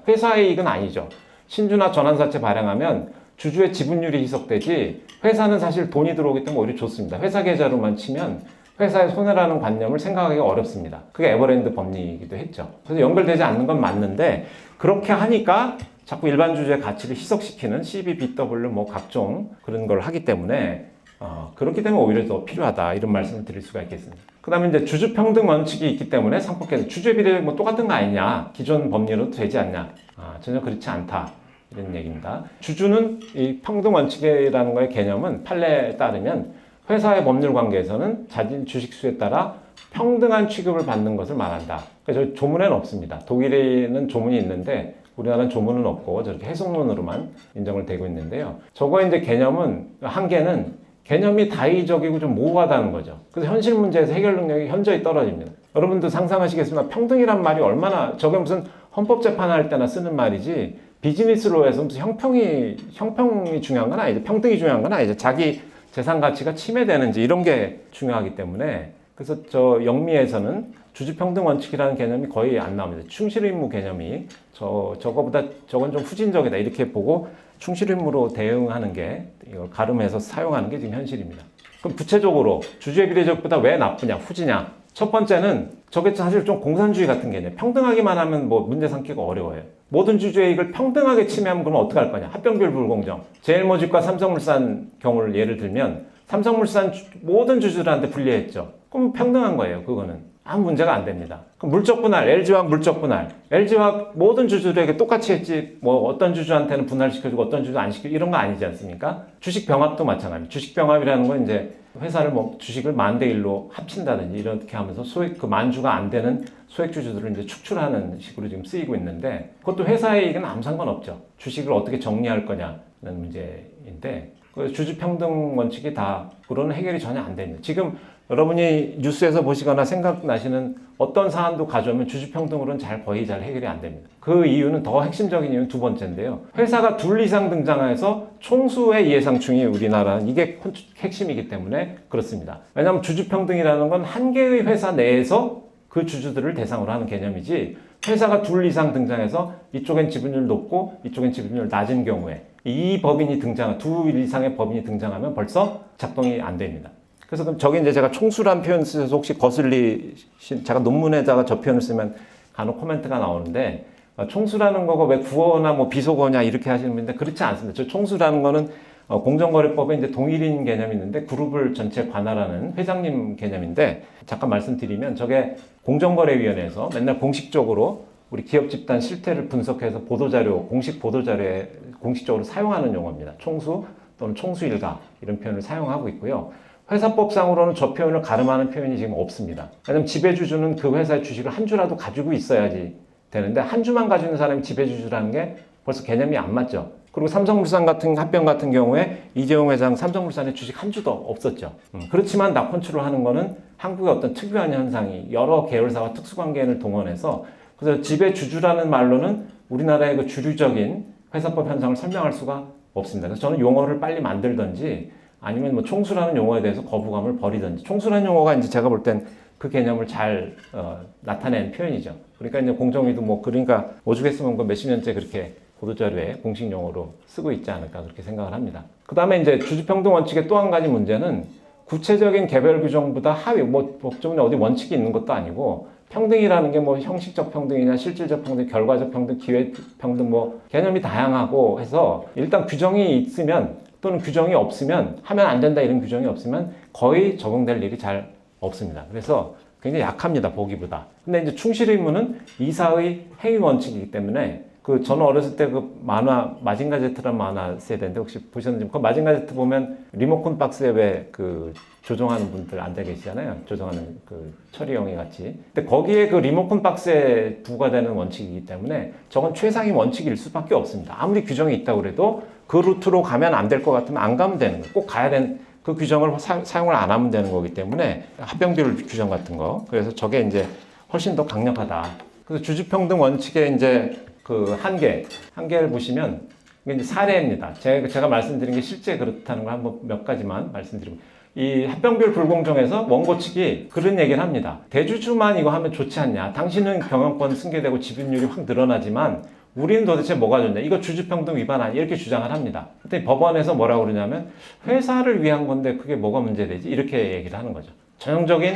회사의 이익은 아니죠. 신주나 전환사채 발행하면 주주의 지분율이 희석되지 회사는 사실 돈이 들어오기 때문에 오히려 좋습니다. 회사 계좌로만 치면 회사의 손해라는 관념을 생각하기가 어렵습니다. 그게 에버랜드 법리이기도 했죠. 그래서 연결되지 않는 건 맞는데 그렇게 하니까 자꾸 일반 주주의 가치를 희석시키는 CBBW 뭐 각종 그런 걸 하기 때문에 그렇기 때문에 오히려 더 필요하다 이런 말씀을 드릴 수가 있겠습니다. 그 다음에 이제 주주 평등 원칙이 있기 때문에 상법에서 주주의 비례 뭐 똑같은 거 아니냐 기존 법리로도 되지 않냐 전혀 그렇지 않다 이런 얘기입니다. 주주는 이 평등 원칙이라는 거의 개념은 판례에 따르면 회사의 법률 관계에서는 자진 주식수에 따라 평등한 취급을 받는 것을 말한다. 그래서 조문에는 없습니다. 독일에는 조문이 있는데 우리나라는 조문은 없고 저렇게 해석론으로만 인정을 되고 있는데요. 저거 이제 한계는 개념이 다의적이고 좀 모호하다는 거죠. 그래서 현실 문제에서 해결 능력이 현저히 떨어집니다. 여러분도 상상하시겠지만 평등이란 말이 얼마나 저게 무슨 헌법재판 할 때나 쓰는 말이지 비즈니스로에서 무슨 형평이 중요한 건 아니죠. 평등이 중요한 건 아니죠. 자기 재산 가치가 침해되는지 이런 게 중요하기 때문에 그래서 저 영미에서는 주주평등 원칙이라는 개념이 거의 안 나옵니다. 충실의무 개념이 저건 좀 후진적이다 이렇게 보고 충실의무로 대응하는 게 이걸 가름해서 사용하는 게 지금 현실입니다. 그럼 구체적으로 주주의 비례적보다 왜 나쁘냐 후지냐? 첫 번째는 저게 사실 좀 공산주의 같은 개념. 평등하기만 하면 뭐 문제 삼기가 어려워요. 모든 주주의 이익을 평등하게 침해하면 그러면 어떻게 할 거냐? 합병비율 불공정. 제일모직과 삼성물산 경우를 예를 들면 삼성물산 모든 주주들한테 불리했죠. 그럼 평등한 거예요. 그거는 아무 문제가 안 됩니다. 그럼 물적 분할, LG화학 물적 분할. LG화학 모든 주주들에게 똑같이 했지, 뭐 어떤 주주한테는 분할시켜주고 어떤 주주 안 시켜주고 이런 거 아니지 않습니까? 주식 병합도 마찬가지입니다. 주식 병합이라는 건 이제 회사를 뭐 주식을 10,000대 1로 합친다든지 이렇게 하면서 소액, 그 만주가 안 되는 소액 주주들을 이제 축출하는 식으로 지금 쓰이고 있는데, 그것도 회사의 이익은 아무 상관없죠. 주식을 어떻게 정리할 거냐는 문제인데, 그 주주 평등 원칙이 다 그런 해결이 전혀 안 됩니다. 지금 여러분이 뉴스에서 보시거나 생각나시는 어떤 사안도 가져오면 주주 평등으로는 거의 잘 해결이 안 됩니다. 그 이유는, 더 핵심적인 이유는 두 번째인데요. 회사가 둘 이상 등장해서 총수의 이해상충이 우리나라는 이게 핵심이기 때문에 그렇습니다. 왜냐하면 주주 평등이라는 건 한 개의 회사 내에서 그 주주들을 대상으로 하는 개념이지, 회사가 둘 이상 등장해서 이쪽엔 지분율 높고 이쪽엔 지분율 낮은 경우에 이 법인이 둘 이상의 법인이 등장하면 벌써 작동이 안 됩니다. 그래서 그럼 저게 이제 제가 총수란 표현 쓰셔서 혹시 거슬리신, 제가 논문에다가 저 표현을 쓰면 간혹 코멘트가 나오는데, 총수라는 거가 왜 구어나 뭐 비속어냐 이렇게 하시는 분인데 그렇지 않습니다. 저 총수라는 거는 공정거래법에 이제 동일인 개념이 있는데 그룹을 전체 관할하는 회장님 개념인데, 잠깐 말씀드리면 저게 공정거래위원회에서 맨날 공식적으로 우리 기업 집단 실태를 분석해서 보도자료, 공식 보도자료에 공식적으로 사용하는 용어입니다. 총수 또는 총수일가 이런 표현을 사용하고 있고요. 회사법상으로는 저 표현을 가름하는 표현이 지금 없습니다. 왜냐하면 지배주주는 그 회사의 주식을 한 주라도 가지고 있어야지 되는데, 한 주만 가지고 있는 사람이 지배주주라는 게 벌써 개념이 안 맞죠. 그리고 삼성물산 같은 합병 같은 경우에 이재용 회장 삼성물산에 주식 한 주도 없었죠. 그렇지만 나콘트롤 하는 거는 한국의 어떤 특유한 현상이 여러 계열사와 특수관계인을 동원해서, 그래서 지배주주라는 말로는 우리나라의 그 주류적인 회사법 현상을 설명할 수가 없습니다. 그래서 저는 용어를 빨리 만들든지 아니면 뭐 총수라는 용어에 대해서 거부감을 버리든지, 총수라는 용어가 이제 제가 볼 땐 그 개념을 잘 나타낸 표현이죠. 그러니까 이제 공정위도 뭐, 그러니까 오죽했으면 그 몇십 년째 그렇게 보도자료에 공식 용어로 쓰고 있지 않을까 그렇게 생각을 합니다. 그 다음에 이제 주주평등 원칙의 또 한 가지 문제는, 구체적인 개별 규정보다 하위, 뭐 법조문에 어디 원칙이 있는 것도 아니고, 평등이라는 게 뭐 형식적 평등이냐 실질적 평등, 결과적 평등, 기회 평등, 뭐 개념이 다양하고 해서, 일단 규정이 있으면 또는 규정이 없으면, 하면 안 된다 이런 규정이 없으면 거의 적용될 일이 잘 없습니다. 그래서 굉장히 약합니다, 보기보다. 근데 이제 충실 의무는 이사의 행위 원칙이기 때문에, 그 저는 어렸을 때 그 만화 마징가 제트라는 만화 세대인데 혹시 보셨는지, 그 마징가 제트 보면 리모컨 박스에 왜 그 조종하는 분들 앉아 계시잖아요. 조종하는 그 처리용이 같이. 근데 거기에 그 리모컨 박스에 부과되는 원칙이기 때문에 저건 최상위 원칙일 수밖에 없습니다. 아무리 규정이 있다고 그래도 그 루트로 가면 안 될 것 같으면 안 가면 되는 거예요. 꼭 가야 되는, 그 규정을 사용을 안 하면 되는 거기 때문에, 합병비율 규정 같은 거. 그래서 저게 이제 훨씬 더 강력하다. 그래서 주주평등 원칙의 이제 그 한계를 보시면, 이게 이제 사례입니다. 제가 말씀드린 게 실제 그렇다는 걸 한번 몇 가지만 말씀드리면, 이 합병비율 불공정에서 원고 측이 그런 얘기를 합니다. 대주주만 이거 하면 좋지 않냐. 당신은 경영권 승계되고 지분율이 확 늘어나지만 우리는 도대체 뭐가 좋냐. 이거 주주평등 위반 아니야. 이렇게 주장을 합니다. 그때 법원에서 뭐라고 그러냐면, 회사를 위한 건데 그게 뭐가 문제되지? 이렇게 얘기를 하는 거죠. 전형적인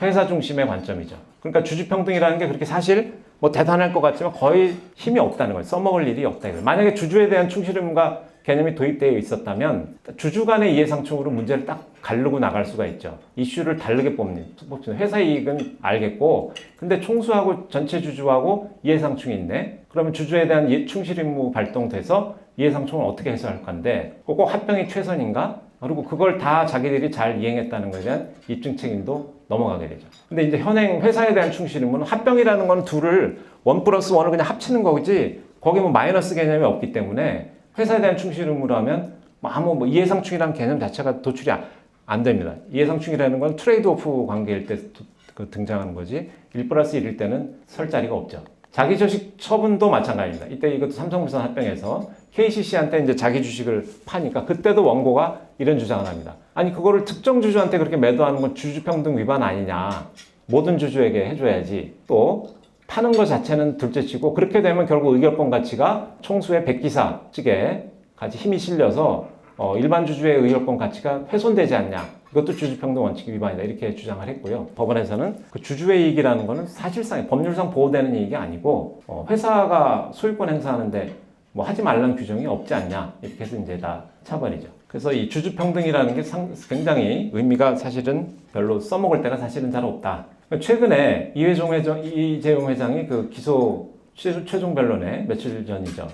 회사 중심의 관점이죠. 그러니까 주주평등이라는 게 그렇게 사실 뭐 대단할 것 같지만 거의 힘이 없다는 거예요. 써먹을 일이 없다. 만약에 주주에 대한 충실 의무가 개념이 도입되어 있었다면 주주 간의 이해상충으로 문제를 딱 가르고 나갈 수가 있죠. 이슈를 다르게 뽑는. 회사 이익은 알겠고, 근데 총수하고 전체 주주하고 이해상충이 있네. 그러면 주주에 대한 충실 의무 발동돼서 이해상충을 어떻게 해소할 건데, 꼭 합병이 최선인가? 그리고 그걸 다 자기들이 잘 이행했다는 것에 대한 입증 책임도 넘어가게 되죠. 근데 이제 현행 회사에 대한 충실 의무는, 합병이라는 건 둘을 1+1을 그냥 합치는 거지, 거기 뭐 마이너스 개념이 없기 때문에 회사에 대한 충실 의무라면 뭐 이해상충이라는 개념 자체가 도출이 안 됩니다. 이해상충이라는 건 트레이드 오프 관계일 때 등장하는 거지, 1+1일 때는 설 자리가 없죠. 자기주식 처분도 마찬가지입니다. 이때 이것도 삼성물산 합병에서 KCC한테 이제 자기 주식을 파니까 그때도 원고가 이런 주장을 합니다. 아니, 그거를 특정 주주한테 그렇게 매도하는 건 주주평등 위반 아니냐. 모든 주주에게 해줘야지. 또 파는 것 자체는 둘째치고, 그렇게 되면 결국 의결권 가치가 총수의 백기사 측에 같이 힘이 실려서 일반 주주의 의결권 가치가 훼손되지 않냐. 이것도 주주평등 원칙 위반이다. 이렇게 주장을 했고요. 법원에서는 그 주주의 이익이라는 거는 사실상 법률상 보호되는 이익이 아니고, 회사가 소유권 행사하는데 뭐 하지 말라는 규정이 없지 않냐. 이렇게 해서 이제 다 차버리죠. 그래서 이 주주평등이라는 게 굉장히 의미가 사실은 별로 써먹을 때가 사실은 잘 없다. 최근에 이재용 회장이 그 기소 최종 변론에 며칠 전이죠.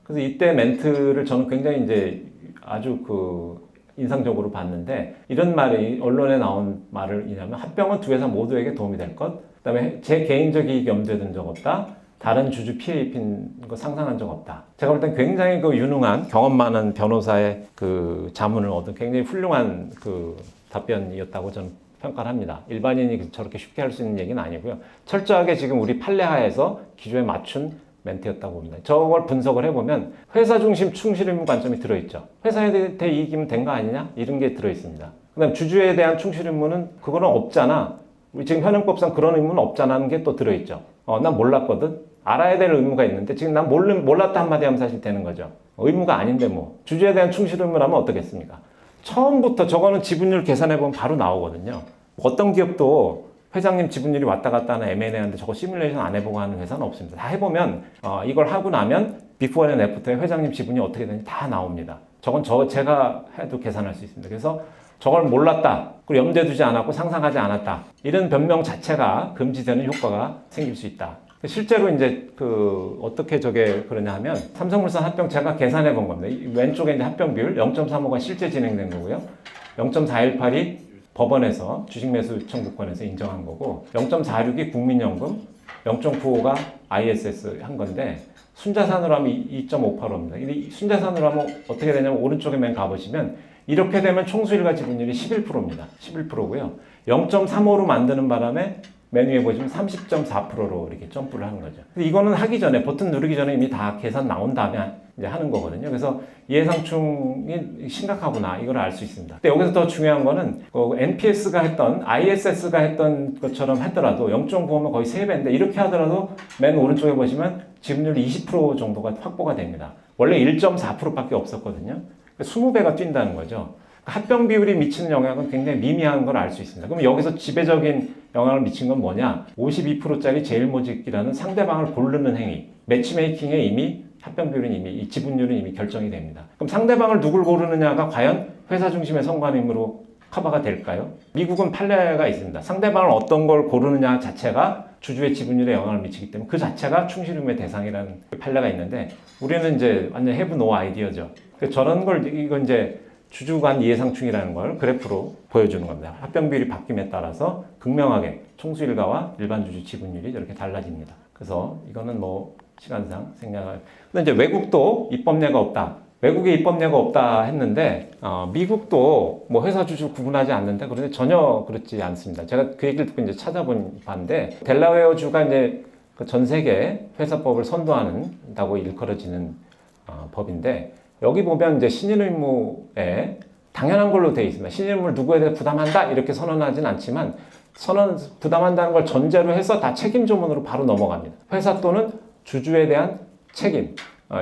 그래서 이때 멘트를 저는 굉장히 이제 아주 그 인상적으로 봤는데, 이런 말이 언론에 나온 말을 이냐면 합병은 두 회사 모두에게 도움이 될 것, 그다음에 제 개인적 이익이 염두에 적 없다, 다른 주주 피해 입힌 거 상상한 적 없다. 제가 볼 땐 굉장히 그 유능한 경험 많은 변호사의 그 자문을 얻은 굉장히 훌륭한 그 답변이었다고 저는 평가를 합니다. 일반인이 저렇게 쉽게 할 수 있는 얘기는 아니고요. 철저하게 지금 우리 판례하에서 기조에 맞춘 멘트였다고 봅니다. 저걸 분석을 해보면 회사 중심 충실 의무 관점이 들어있죠. 회사에 대해 이익이면 된 거 아니냐? 이런 게 들어있습니다. 그 다음 주주에 대한 충실 의무는 그거는 없잖아. 우리 지금 현행법상 그런 의무는 없잖아는 게 또 들어있죠. 난 몰랐거든. 알아야 될 의무가 있는데 지금 난 몰랐다 한마디 하면 사실 되는 거죠. 의무가 아닌데 뭐. 주주에 대한 충실 의무라면 어떻겠습니까? 처음부터 저거는 지분율 계산해보면 바로 나오거든요. 어떤 기업도 회장님 지분율이 왔다 갔다 하는 M&A 하는데 저거 시뮬레이션 안 해보고 하는 회사는 없습니다. 다 해보면 이걸 하고 나면 비포 앤 애프터에 회장님 지분이 어떻게 되는지 다 나옵니다. 저건 제가 해도 계산할 수 있습니다. 그래서 저걸 몰랐다, 그리고 염두에 두지 않았고 상상하지 않았다, 이런 변명 자체가 금지되는 효과가 생길 수 있다. 실제로 이제 어떻게 저게 그러냐 하면 삼성물산 합병 제가 계산해 본 겁니다. 왼쪽에 이제 합병 비율 0.35가 실제 진행된 거고요. 0.418이 법원에서 주식 매수 청구권에서 인정한 거고, 0.46이 국민연금, 0.95가 ISS 한 건데, 순자산으로 하면 2.58입니다. 순자산으로 하면 어떻게 되냐면 오른쪽에 맨 가보시면 이렇게 되면 총수일가 지분율이 11%입니다. 11%고요. 0.35로 만드는 바람에 맨 위에 보시면 30.4%로 이렇게 점프를 하는 거죠. 이거는 하기 전에, 버튼 누르기 전에 이미 다 계산 나온 다음에 이제 하는 거거든요. 그래서 예상충이 심각하구나, 이걸 알 수 있습니다. 근데 여기서 더 중요한 거는 NPS가 했던, ISS가 했던 것처럼 하더라도 0.95면 거의 3배인데, 이렇게 하더라도 맨 오른쪽에 보시면 지분율이 20% 정도가 확보가 됩니다. 원래 1.4%밖에 없었거든요. 20배가 뛴다는 거죠. 합병 비율이 미치는 영향은 굉장히 미미한 걸 알 수 있습니다. 그럼 여기서 지배적인 영향을 미친 건 뭐냐? 52%짜리 제일모직이라는 상대방을 고르는 행위, 매치메이킹에 이미 합병 비율은 이미, 이 지분율은 이미 결정이 됩니다. 그럼 상대방을 누굴 고르느냐가 과연 회사 중심의 선관임으로 커버가 될까요? 미국은 판례가 있습니다. 상대방을 어떤 걸 고르느냐 자체가 주주의 지분율에 영향을 미치기 때문에 그 자체가 충실 의무의 대상이라는 판례가 있는데, 우리는 이제 완전 have no idea죠. 저런 걸, 이건 이제 주주 간 이해상충이라는 걸 그래프로 보여주는 겁니다. 합병 비율이 바뀜에 따라서 극명하게 총수일가와 일반 주주 지분율이 이렇게 달라집니다. 그래서 이거는 뭐 시간상 생략할. 근데 이제 외국도 입법례가 없다. 외국에 입법례가 없다 했는데, 미국도 뭐 회사 주주 구분하지 않는데, 그런데 전혀 그렇지 않습니다. 제가 그 얘기를 듣고 이제 찾아본 바인데, 델라웨어주가 이제 전 세계 회사법을 선도한다고 일컬어지는 법인데, 여기 보면 이제 신인 의무에 당연한 걸로 되어 있습니다. 신인 의무를 누구에 대해 부담한다 이렇게 선언하진 않지만, 부담한다는 걸 전제로 해서 다 책임 조문으로 바로 넘어갑니다. 회사 또는 주주에 대한 책임.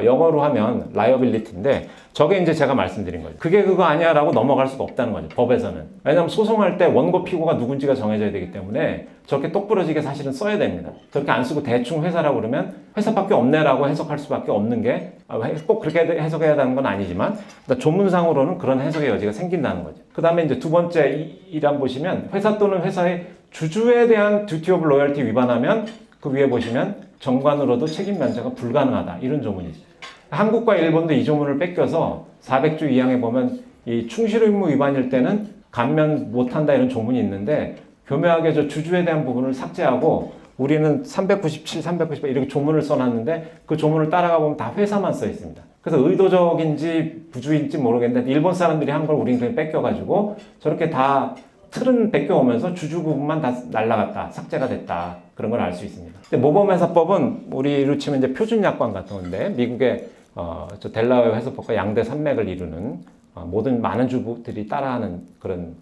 영어로 하면 liability인데, 저게 이제 제가 말씀드린 거죠. 그게 그거 아니야 라고 넘어갈 수가 없다는 거죠, 법에서는. 왜냐하면 소송할 때 원고 피고가 누군지가 정해져야 되기 때문에 저렇게 똑부러지게 사실은 써야 됩니다. 저렇게 안 쓰고 대충 회사라고 그러면 회사밖에 없네 라고 해석할 수밖에 없는 게, 꼭 그렇게 해석해야 하는 건 아니지만 조문상으로는 그런 해석의 여지가 생긴다는 거죠. 그 다음에 이제 두 번째 일안 보시면, 회사 또는 회사의 주주에 대한 듀티 오브 로열티 위반하면 그 위에 보시면 정관으로도 책임 면제가 불가능하다, 이런 조문이죠. 한국과 일본도 이 조문을 뺏겨서 400조 2항에 보면 이 충실 의무 위반일 때는 감면 못한다, 이런 조문이 있는데, 교묘하게 저 주주에 대한 부분을 삭제하고 우리는 397, 398 이렇게 조문을 써놨는데, 그 조문을 따라가 보면 다 회사만 써 있습니다. 그래서 의도적인지 부주의인지 모르겠는데 일본 사람들이 한 걸 우리는 그냥 뺏겨가지고 저렇게 다 틀은 뺏겨오면서 주주 부분만 다 날라갔다, 삭제가 됐다, 그런 걸 알 수 있습니다. 근데 모범회사법은 우리로 치면 이제 표준약관 같은 건데, 미국의 저 델라웨어 회사법과 양대 산맥을 이루는 모든 많은 주부들이 따라하는 그런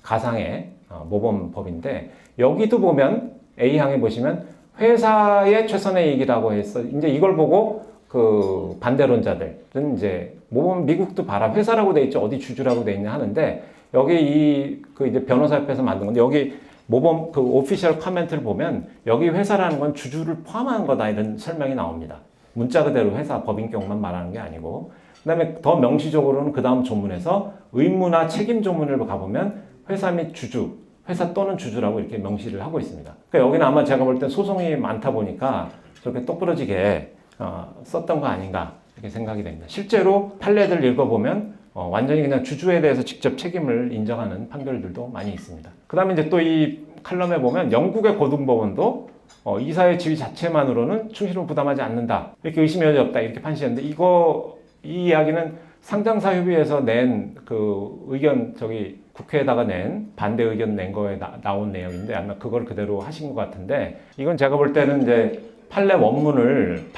가상의 모범법인데, 여기도 보면 A항에 보시면 회사의 최선의 이익이라고 해서 이제 이걸 보고 그 반대론자들은 이제 모범, 미국도 봐라, 회사라고 돼 있지 어디 주주라고 돼 있냐 하는데, 여기 이제 변호사협회에서 만든 건데, 여기 모범 오피셜 커멘트를 보면 여기 회사라는 건 주주를 포함한 거다, 이런 설명이 나옵니다. 문자 그대로 회사 법인 경우만 말하는 게 아니고. 그 다음에 더 명시적으로는 그 다음 조문에서 의무나 책임 조문을 가보면 회사 및 주주, 회사 또는 주주라고 이렇게 명시를 하고 있습니다. 그러니까 여기는 아마 제가 볼 때 소송이 많다 보니까 저렇게 똑부러지게 썼던 거 아닌가 이렇게 생각이 됩니다. 실제로 판례들 읽어보면 완전히 그냥 주주에 대해서 직접 책임을 인정하는 판결들도 많이 있습니다. 그 다음에 이제 또 이 칼럼에 보면 영국의 고등법원도 이사의 지위 자체만으로는 충실을 부담하지 않는다. 이렇게 의심의 여지 없다. 이렇게 판시했는데 이 이야기는 상장사협의회에서 낸 그 의견 국회에다가 낸 반대 의견 낸 거에 나온 내용인데 아마 그걸 그대로 하신 것 같은데 이건 제가 볼 때는 이제 판례 원문을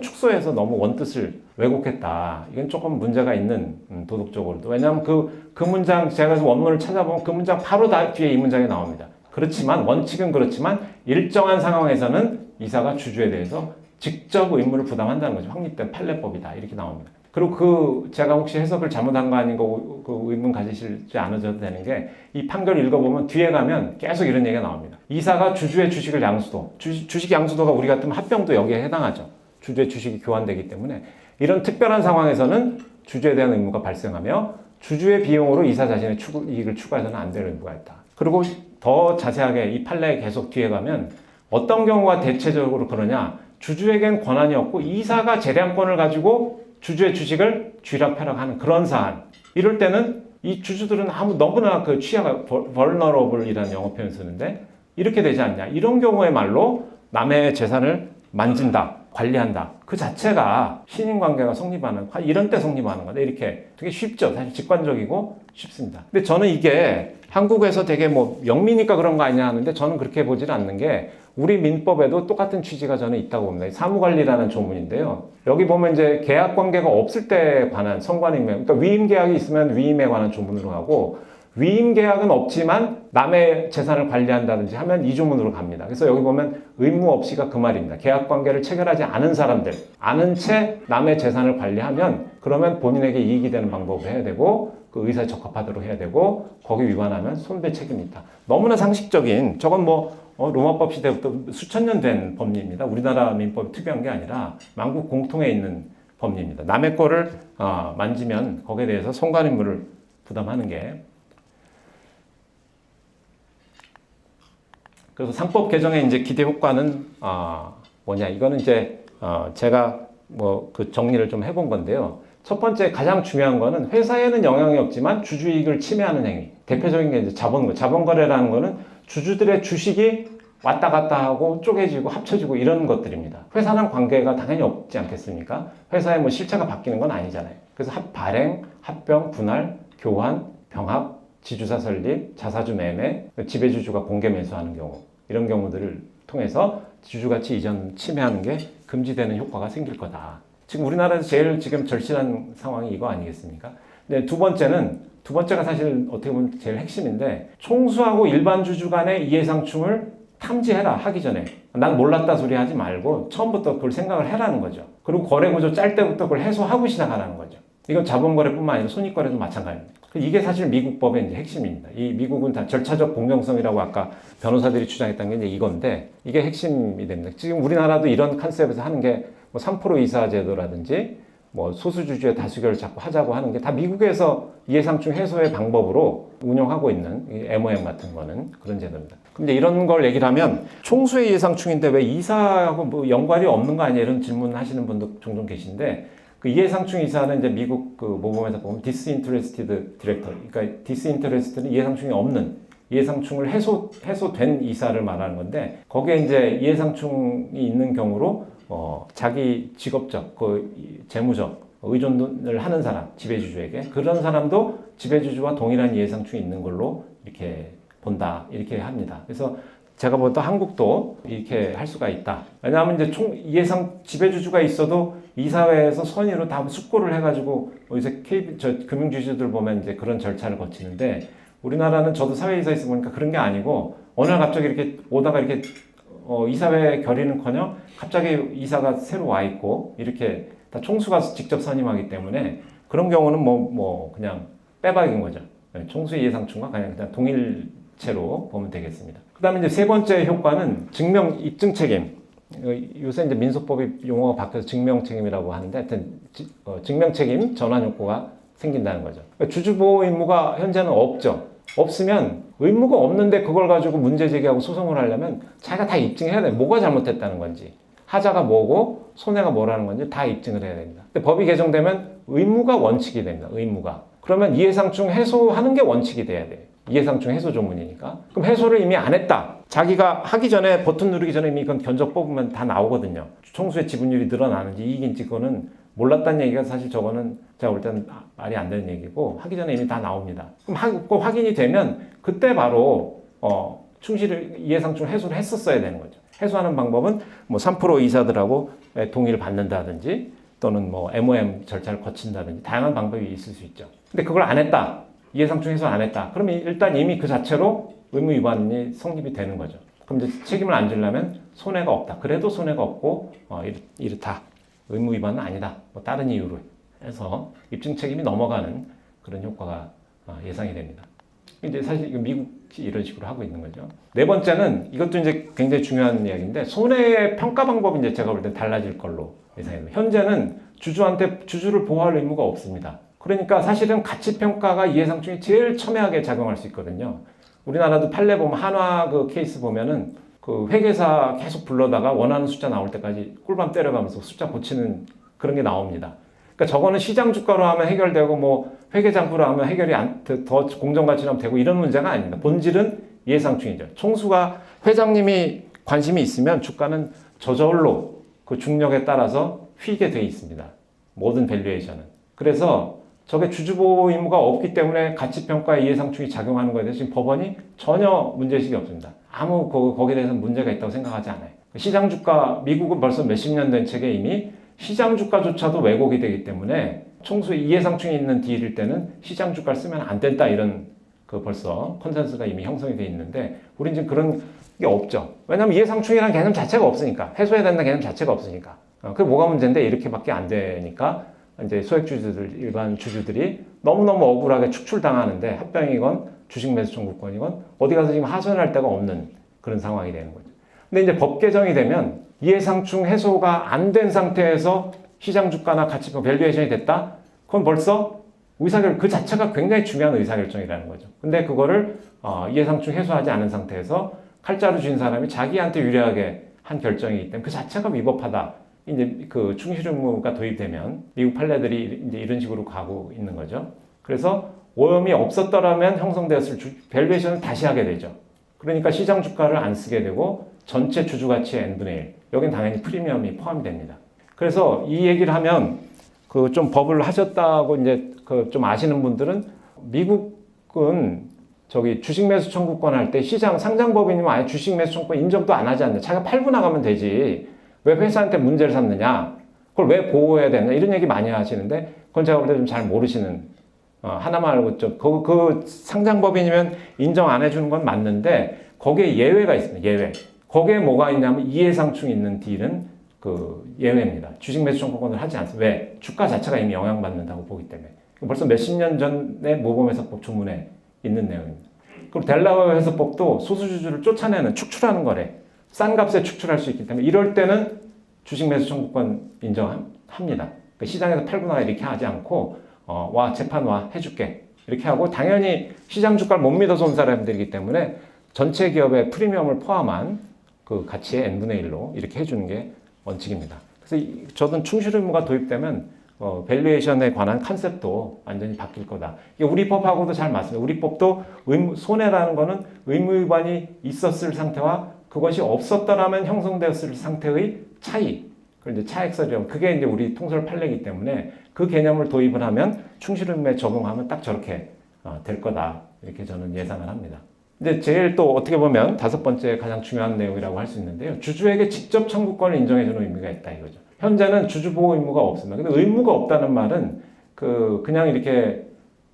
축소해서 너무 원뜻을 왜곡했다. 이건 조금 문제가 있는 도덕적으로도. 왜냐하면 그 문장 제가 원문을 찾아보면 그 문장 바로 뒤에 이 문장이 나옵니다. 그렇지만 원칙은 그렇지만 일정한 상황에서는 이사가 주주에 대해서 직접 의무를 부담한다는 거죠. 확립된 판례법이다. 이렇게 나옵니다. 그리고 제가 혹시 해석을 잘못한 거 아닌가 의문 가지실지 않으셔도 되는 게 이 판결 읽어보면 뒤에 가면 계속 이런 얘기가 나옵니다. 이사가 주주의 주식을 양수도, 주식 양수도가 우리 같으면 합병도 여기에 해당하죠. 주주의 주식이 교환되기 때문에 이런 특별한 상황에서는 주주에 대한 의무가 발생하며 주주의 비용으로 이사 자신의 이익을 추구해서는 안 될 의무가 있다. 그리고 더 자세하게 이 판례에 계속 뒤에 가면 어떤 경우가 대체적으로 그러냐. 주주에겐 권한이 없고 이사가 재량권을 가지고 주주의 주식을 쥐락펴락하는 그런 사안. 이럴 때는 이 주주들은 너무나 그 취하가 vulnerable이라는 영어 표현 쓰는데 이렇게 되지 않냐. 이런 경우에 말로 남의 재산을 만진다, 관리한다. 그 자체가 신인관계가 성립하는, 이런 때 성립하는 거다. 이렇게 되게 쉽죠. 사실 직관적이고 쉽습니다. 근데 저는 이게 한국에서 되게 영미니까 그런 거 아니냐 하는데 저는 그렇게 보질 않는 게 우리 민법에도 똑같은 취지가 저는 있다고 봅니다. 사무관리라는 조문인데요. 여기 보면 이제 계약 관계가 없을 때에 관한 성관임명, 그러니까 위임 계약이 있으면 위임에 관한 조문으로 가고 위임 계약은 없지만 남의 재산을 관리한다든지 하면 이 조문으로 갑니다. 그래서 여기 보면 의무 없이가 그 말입니다. 계약 관계를 체결하지 않은 사람들, 아는 채 남의 재산을 관리하면 그러면 본인에게 이익이 되는 방법을 해야 되고 그 의사에 적합하도록 해야 되고 거기 위반하면 손배 책임이 있다. 너무나 상식적인 저건 로마법 시대부터 수천 년 된 법리입니다. 우리나라 민법이 특이한 게 아니라 만국 공통에 있는 법리입니다. 남의 거를 만지면 거기에 대해서 손관임무를 부담하는 게. 그래서 상법 개정의 이제 기대 효과는 뭐냐? 이거는 이제 제가 그 정리를 좀 해본 건데요. 첫 번째 가장 중요한 거는 회사에는 영향이 없지만 주주이익을 침해하는 행위. 대표적인 게 이제 자본거래라는 거는 주주들의 주식이 왔다 갔다 하고 쪼개지고 합쳐지고 이런 것들입니다. 회사랑 관계가 당연히 없지 않겠습니까? 회사의 실체가 바뀌는 건 아니잖아요. 그래서 발행, 합병, 분할, 교환, 병합, 지주사 설립, 자사주 매매, 지배주주가 공개 매수하는 경우 이런 경우들을 통해서 주주가치 이전 침해하는 게 금지되는 효과가 생길 거다. 지금 우리나라에서 제일 지금 절실한 상황이 이거 아니겠습니까? 근데 두 번째가 사실 어떻게 보면 제일 핵심인데 총수하고 일반 주주 간의 이해상충을 탐지해라 하기 전에 난 몰랐다 소리 하지 말고 처음부터 그걸 생각을 해라는 거죠. 그리고 거래구조 짤 때부터 그걸 해소하고 시작하라는 거죠. 이건 자본거래뿐만 아니라 손익거래도 마찬가지입니다. 이게 사실 미국 법의 이제 핵심입니다. 이 미국은 다 절차적 공정성이라고 아까 변호사들이 주장했던 게 이제 이건데 이게 핵심이 됩니다. 지금 우리나라도 이런 컨셉에서 하는 게 3% 이사 제도라든지 소수주주의 다수결을 자꾸 하자고 하는 게 다 미국에서 이해상충 해소의 방법으로 운영하고 있는 MOM 같은 거는 그런 제도입니다. 근데 이런 걸 얘기를 하면 총수의 이해상충인데 왜 이사하고 연관이 없는 거 아니야? 이런 질문 하시는 분도 종종 계신데 그 이해상충 이사는 이제 미국 그 모범에서 보면 disinterested director, 그러니까 disinterested는 이해상충이 없는 이해상충을 해소된 이사를 말하는 건데 거기에 이제 이해상충이 있는 경우로 자기 직업적, 재무적 의존을 하는 사람, 지배주주에게 그런 사람도 지배주주와 동일한 이해상충이 있는 걸로 이렇게 본다, 이렇게 합니다. 그래서 제가 볼 때 한국도 이렇게 할 수가 있다. 왜냐하면 이제 지배주주가 있어도 이사회에서 선의로 다 숙고를 해가지고 이제 금융주주들 보면 이제 그런 절차를 거치는데 우리나라는 저도 사회이사 있어 보니까 그런 게 아니고 어느 날 갑자기 이렇게 오다가 이렇게 이사회 결의는커녕 갑자기 이사가 새로 와 있고 이렇게 다 총수가 직접 선임하기 때문에 그런 경우는 그냥 빼박인 거죠. 총수의 이해상충과 그냥 동일체로 보면 되겠습니다. 그 다음에 이제 세 번째 효과는 입증 책임. 요새 이제 민소법이 용어가 바뀌어서 증명 책임이라고 하는데 하여튼 증명 책임 전환 효과가 생긴다는 거죠. 그러니까 주주보호 의무가 현재는 없죠. 없으면 의무가 없는데 그걸 가지고 문제 제기하고 소송을 하려면 자기가 다 입증해야 돼. 뭐가 잘못했다는 건지, 하자가 뭐고 손해가 뭐라는 건지 다 입증을 해야 됩니다. 근데 법이 개정되면 의무가 원칙이 됩니다. 의무가. 그러면 이해상충 해소하는 게 원칙이 돼야 돼요. 이해상충 해소 조문이니까. 그럼 해소를 이미 안 했다. 자기가 하기 전에 버튼 누르기 전에 이미 그건 견적 뽑으면 다 나오거든요. 총수의 지분율이 늘어나는지 이익인지 그거는 몰랐다는 얘기가 사실 저거는 제가 볼 때는 말이 안 되는 얘기고 하기 전에 이미 다 나옵니다. 그럼 확인이 되면 그때 바로 충실을 이해상충 해소를 했었어야 되는 거죠. 해소하는 방법은 뭐 3% 이사들하고 동의를 받는다든지 또는 뭐 MOM 절차를 거친다든지 다양한 방법이 있을 수 있죠. 근데 그걸 안 했다. 이해상충 해소 안 했다. 그러면 일단 이미 그 자체로 의무 위반이 성립이 되는 거죠. 그럼 이제 책임을 안 지려면 손해가 없다. 그래도 손해가 없고 이렇다. 의무 위반은 아니다. 뭐 다른 이유로 해서 입증 책임이 넘어가는 그런 효과가 예상이 됩니다. 이제 사실 미국이 이런 식으로 하고 있는 거죠. 네 번째는 이것도 이제 굉장히 중요한 이야기인데 손해 평가 방법이 이제 제가 볼 때 달라질 걸로 예상합니다. 현재는 주주한테 주주를 보호할 의무가 없습니다. 그러니까 사실은 가치 평가가 이해상충이 제일 첨예하게 작용할 수 있거든요. 우리나라도 판례 보면 한화 그 케이스 보면은 그 회계사 계속 불러다가 원하는 숫자 나올 때까지 꿀밤 때려가면서 숫자 고치는 그런 게 나옵니다. 그러니까 저거는 시장 주가로 하면 해결되고 뭐 회계장부로 하면 해결이 더 공정가치로 하면 되고 이런 문제가 아닙니다. 본질은 이해상충이죠. 총수가 회장님이 관심이 있으면 주가는 저절로 그 중력에 따라서 휘게 돼 있습니다. 모든 밸류에이션은. 그래서 저게 주주보호 의무가 없기 때문에 가치평가에 이해상충이 작용하는 거에 대해서 지금 법원이 전혀 문제의식이 없습니다. 아무 거기에 대해서는 문제가 있다고 생각하지 않아요. 시장 주가, 미국은 벌써 몇십 년 된 책에 이미 시장 주가조차도 왜곡이 되기 때문에 총수에 이해상충이 있는 딜일 때는 시장 주가를 쓰면 안 된다 이런 그 벌써 컨센서스가 이미 형성이 돼 있는데 우린 지금 그런 게 없죠. 왜냐하면 이해상충이라는 개념 자체가 없으니까. 해소해야 된다는 개념 자체가 없으니까. 그게 뭐가 문제인데 이렇게밖에 안 되니까 이제 소액주주들, 일반 주주들이 너무너무 억울하게 축출당하는데 합병이건 주식 매수 청구권이건 어디 가서 지금 하소연할 데가 없는 그런 상황이 되는 거죠. 근데 이제 법 개정이 되면 이해상충 해소가 안 된 상태에서 시장 주가나 가치평가 밸류에이션이 됐다? 그건 벌써 의사결정, 그 자체가 굉장히 중요한 의사결정이라는 거죠. 근데 그거를 이해상충 해소하지 않은 상태에서 칼자루 쥔 사람이 자기한테 유리하게 한 결정이기 때문에 그 자체가 위법하다. 이제 그 충실 의무가 도입되면 미국 판례들이 이제 이런 식으로 가고 있는 거죠. 그래서 오염이 없었더라면 형성되었을 밸류에이션을 다시 하게 되죠. 그러니까 시장 주가를 안 쓰게 되고 전체 주주 가치의 n분의 1. 여긴 당연히 프리미엄이 포함이 됩니다. 그래서 이 얘기를 하면 그 좀 법을 하셨다고 이제 그 좀 아시는 분들은 미국은 저기 주식 매수 청구권 할 때 시장 상장법인이면 아예 주식 매수 청구권 인정도 안 하지 않냐. 자기가 팔고 나가면 되지. 왜 회사한테 문제를 삼느냐? 그걸 왜 보호해야 되느냐? 이런 얘기 많이 하시는데 그건 제가 볼 때 좀 잘 모르시는 하나만 알고 좀 그 상장법인이면 인정 안 해주는 건 맞는데 거기에 예외가 있습니다. 예외. 거기에 뭐가 있냐면 이해상충이 있는 딜은 그 예외입니다. 주식 매수 청구권을 하지 않습니다. 왜? 주가 자체가 이미 영향받는다고 보기 때문에. 벌써 몇십 년 전에 모범회사법 조문에 있는 내용입니다. 그리고 델라웨어 회사법도 소수주주를 쫓아내는 축출하는 거래. 싼 값에 축출할 수 있기 때문에 이럴 때는 주식 매수 청구권 인정합니다. 그러니까 시장에서 팔고 나가 이렇게 하지 않고 와 재판 와 해줄게 이렇게 하고 당연히 시장 주가를 못 믿어서 온 사람들이기 때문에 전체 기업의 프리미엄을 포함한 그 가치의 n분의 1로 이렇게 해주는 게 원칙입니다. 그래서 저는 충실 의무가 도입되면 밸류에이션에 관한 컨셉도 완전히 바뀔 거다. 이게 우리 법하고도 잘 맞습니다. 우리 법도 손해라는 거는 의무 위반이 있었을 상태와 그것이 없었더라면 형성되었을 상태의 차이. 그걸 이제 차액설이라고. 그게 이제 우리 통설 판례이기 때문에 그 개념을 도입을 하면 충실 의무에 적용하면 딱 저렇게 될 거다. 이렇게 저는 예상을 합니다. 이제 제일 또 어떻게 보면 다섯 번째 가장 중요한 내용이라고 할 수 있는데요. 주주에게 직접 청구권을 인정해주는 의미가 있다 이거죠. 현재는 주주 보호 의무가 없습니다. 근데 의무가 없다는 말은 그냥 이렇게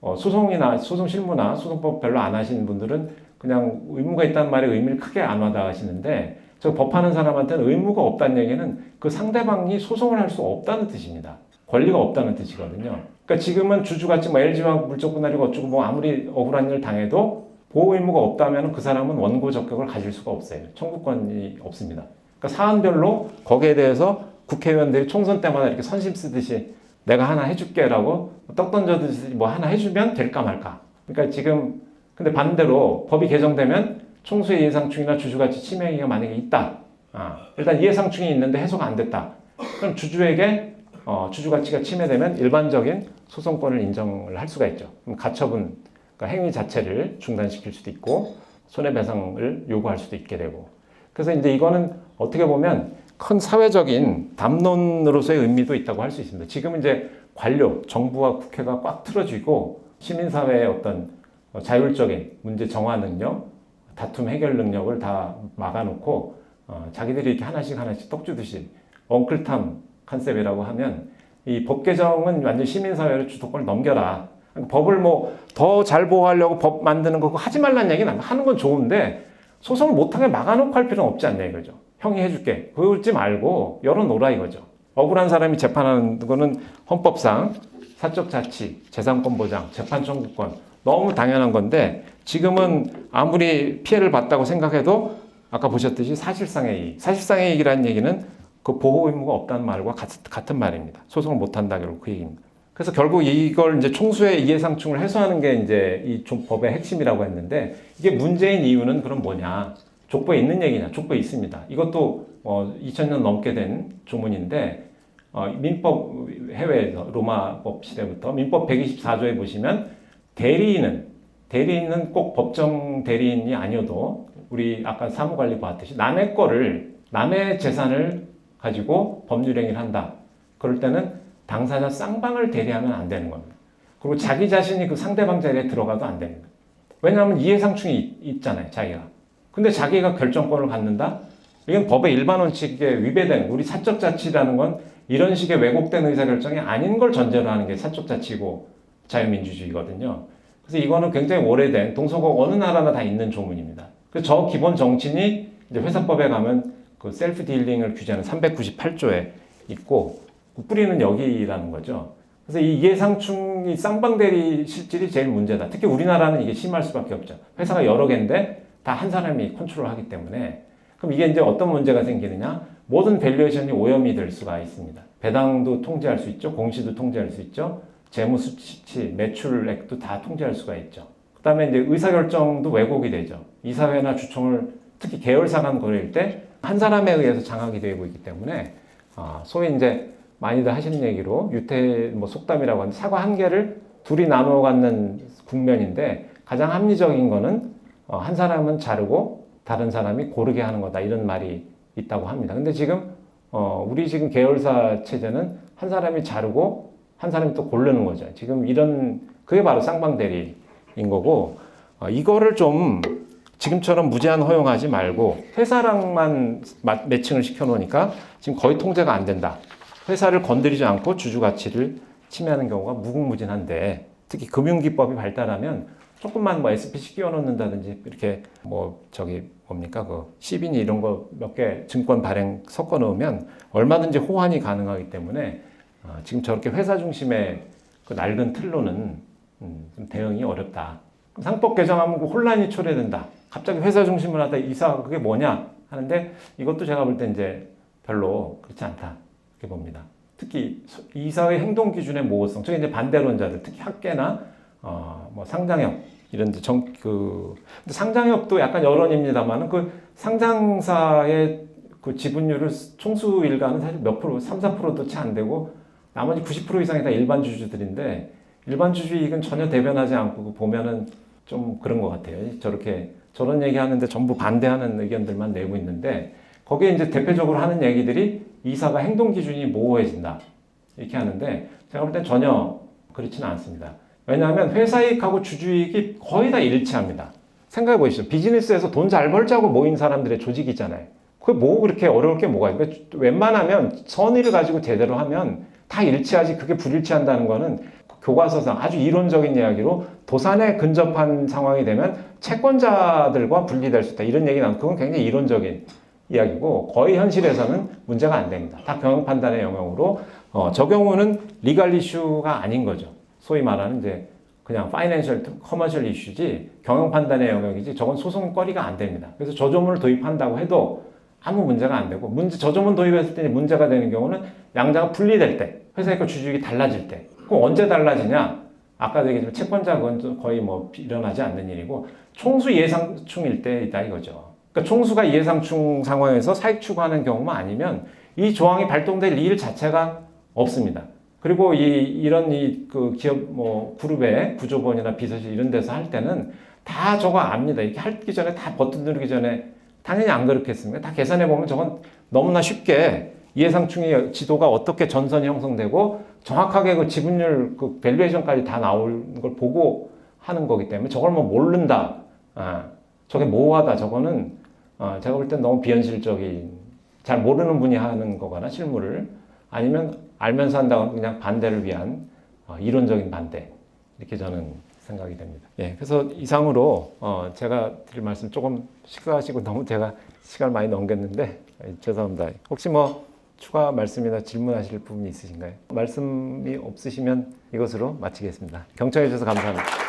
소송이나 소송 실무나 소송법 별로 안 하시는 분들은 그냥 의무가 있다는 말에 의미를 크게 안 와닿으시는데 저 법하는 사람한테는 의무가 없다는 얘기는 그 상대방이 소송을 할 수 없다는 뜻입니다. 권리가 없다는 뜻이거든요. 그러니까 지금은 주주같이 뭐 LG화학 물적 분할이고 어쩌고 뭐 아무리 억울한 일을 당해도 보호 의무가 없다면 그 사람은 원고 적격을 가질 수가 없어요. 청구권이 없습니다. 그러니까 사안별로 거기에 대해서 국회의원들이 총선 때마다 이렇게 선심 쓰듯이 내가 하나 해줄게라고 떡 던져듯이 뭐 하나 해주면 될까 말까. 그러니까 지금 근데 반대로 법이 개정되면 총수의 이해상충이나 주주가치 침해 행위가 만약에 있다. 일단 이해상충이 있는데 해소가 안 됐다. 그럼 주주에게 주주가치가 침해되면 일반적인 소송권을 인정을 할 수가 있죠. 그럼 가처분, 그러니까 행위 자체를 중단시킬 수도 있고 손해배상을 요구할 수도 있게 되고. 그래서 이제 이거는 어떻게 보면 큰 사회적인 담론으로서의 의미도 있다고 할 수 있습니다. 지금 이제 관료, 정부와 국회가 꽉 틀어지고 시민사회의 어떤 자율적인 문제 정화 능력, 다툼 해결 능력을 다 막아놓고 자기들이 이렇게 하나씩 떡 주듯이 엉클탐 컨셉이라고 하면 이 법 개정은 완전 시민사회로 주도권을 넘겨라. 법을 뭐 더 잘 보호하려고 법 만드는 거고 하지 말라는 얘기는 하는 건 좋은데 소송을 못하게 막아놓고 할 필요는 없지 않냐 이거죠. 형이 해줄게. 그러지 말고 열어놓으라 이거죠. 억울한 사람이 재판하는 거는 헌법상 사적 자치, 재산권 보장, 재판 청구권 너무 당연한 건데 지금은 아무리 피해를 봤다고 생각해도 아까 보셨듯이 사실상의 이익. 사실상의 이익이라는 얘기는 그 보호 의무가 없다는 말과 같은 말입니다. 소송을 못한다 결국 그 얘기입니다. 그래서 결국 이걸 이제 총수의 이해상충을 해소하는 게 이제 이 법의 핵심이라고 했는데 이게 문제인 이유는 그럼 뭐냐? 족보에 있는 얘기냐? 족보에 있습니다. 이것도 2000년 넘게 된 조문인데 민법 해외에서 로마법 시대부터 민법 124조에 보시면 대리인은 꼭 법정 대리인이 아니어도 우리 아까 사무관리 봤듯이 남의 재산을 가지고 법률행위를 한다. 그럴 때는 당사자 쌍방을 대리하면 안 되는 겁니다. 그리고 자기 자신이 그 상대방 자리에 들어가도 안 됩니다. 왜냐하면 이해상충이 있잖아요, 자기가. 근데 자기가 결정권을 갖는다? 이건 법의 일반 원칙에 위배되는, 우리 사적 자치라는 건 이런 식의 왜곡된 의사결정이 아닌 걸 전제로 하는 게 사적 자치고 자유민주주의거든요. 그래서 이거는 굉장히 오래된 동서고 어느 나라나 다 있는 조문입니다. 그래서 저 기본 정신이 이제 회사법에 가면 그 셀프 딜링을 규제하는 398조에 있고 그 뿌리는 여기라는 거죠. 그래서 이 이해상충이 쌍방대리 실질이 제일 문제다. 특히 우리나라는 이게 심할 수밖에 없죠. 회사가 여러 개인데 다 한 사람이 컨트롤하기 때문에 그럼 이게 이제 어떤 문제가 생기느냐? 모든 밸류에이션이 오염이 될 수가 있습니다. 배당도 통제할 수 있죠. 공시도 통제할 수 있죠. 재무 수치, 매출액도 다 통제할 수가 있죠. 그다음에 이제 의사결정도 왜곡이 되죠. 이사회나 주총을 특히 계열사 간 거래일 때 한 사람에 의해서 장악이 되고 있기 때문에 소위 이제 많이들 하시는 얘기로 유태 속담이라고 하는 사과 한 개를 둘이 나누어 갖는 국면인데 가장 합리적인 거는 한 사람은 자르고 다른 사람이 고르게 하는 거다 이런 말이 있다고 합니다. 근데 지금 우리 지금 계열사 체제는 한 사람이 자르고 한 사람이 또 고르는 거죠. 지금 그게 바로 쌍방대리인 거고 이거를 좀 지금처럼 무제한 허용하지 말고 회사랑만 매칭을 시켜놓으니까 지금 거의 통제가 안 된다. 회사를 건드리지 않고 주주 가치를 침해하는 경우가 무궁무진한데 특히 금융기법이 발달하면 조금만 SPC 끼워 넣는다든지 이렇게 시빈이 이런 거 몇 개 증권 발행 섞어 넣으면 얼마든지 호환이 가능하기 때문에 지금 저렇게 회사 중심의 그 낡은 틀로는 좀 대응이 어렵다. 상법 개정하면 혼란이 초래된다. 갑자기 회사 중심을 하다 이사 그게 뭐냐 하는데 이것도 제가 볼 때 이제 별로 그렇지 않다 이렇게 봅니다. 특히 이사의 행동 기준의 모호성, 저게 이제 반대론자들, 특히 학계나 상장협 이런 근데 상장협도 약간 여론입니다만은 그 상장사의 그 지분율을 총수 일가는 사실 몇 프로, 3, 4%도 채 안 되고 나머지 90% 이상이 다 일반 주주들인데 일반 주주 이익은 전혀 대변하지 않고 보면은 좀 그런 것 같아요. 저런 얘기하는데 전부 반대하는 의견들만 내고 있는데 거기에 이제 대표적으로 하는 얘기들이 이사가 행동 기준이 모호해진다 이렇게 하는데 제가 볼 땐 전혀 그렇지는 않습니다. 왜냐하면 회사 이익하고 주주 이익이 거의 다 일치합니다. 생각해 보시죠. 비즈니스에서 돈 잘 벌자고 모인 사람들의 조직이잖아요. 그게 뭐 그렇게 어려울 게 뭐가 있어요? 웬만하면 선의를 가지고 제대로 하면 다 일치하지 그게 불일치한다는 거는 교과서상 아주 이론적인 이야기로 도산에 근접한 상황이 되면 채권자들과 분리될 수 있다. 이런 얘기 나오면 그건 굉장히 이론적인 이야기고 거의 현실에서는 문제가 안 됩니다. 다 경영 판단의 영역으로 저 경우는 리갈 이슈가 아닌 거죠. 소위 말하는 이제 그냥 파이낸셜 커머셜 이슈지 경영 판단의 영역이지 저건 소송거리가 안 됩니다. 그래서 저조문을 도입한다고 해도 아무 문제가 안 되고 저조문 도입했을 때 문제가 되는 경우는 양자가 분리될 때 회사의 주주익이 달라질 때 그럼 언제 달라지냐? 아까도 얘기했지만 채권자건 거의 뭐 일어나지 않는 일이고 총수 예상충일 때이다 이거죠. 그러니까 총수가 예상충 상황에서 사익 추구하는 경우만 아니면 이 조항이 발동될 일 자체가 없습니다. 그리고 이런 그 기업 뭐 그룹의 구조본이나 비서실 이런 데서 할 때는 다 저거 압니다. 이렇게 하기 전에 다 버튼 누르기 전에 당연히 안 그렇겠습니까? 다 계산해 보면 저건 너무나 쉽게 예상충의 지도가 어떻게 전선이 형성되고 정확하게 그 지분율 그 밸류에이션까지 다 나오는 걸 보고 하는 거기 때문에 저걸 뭐 모른다. 저게 모호하다. 저거는 제가 볼 땐 너무 비현실적인 잘 모르는 분이 하는 거거나 실무를 아니면 알면서 한다고 그냥 반대를 위한 이론적인 반대 이렇게 저는 생각이 됩니다. 예, 그래서 이상으로 제가 드릴 말씀 조금 시크하시고 너무 제가 시간 많이 넘겼는데 죄송합니다. 혹시 뭐 추가 말씀이나 질문하실 부분이 있으신가요? 말씀이 없으시면 이것으로 마치겠습니다. 경청해 주셔서 감사합니다.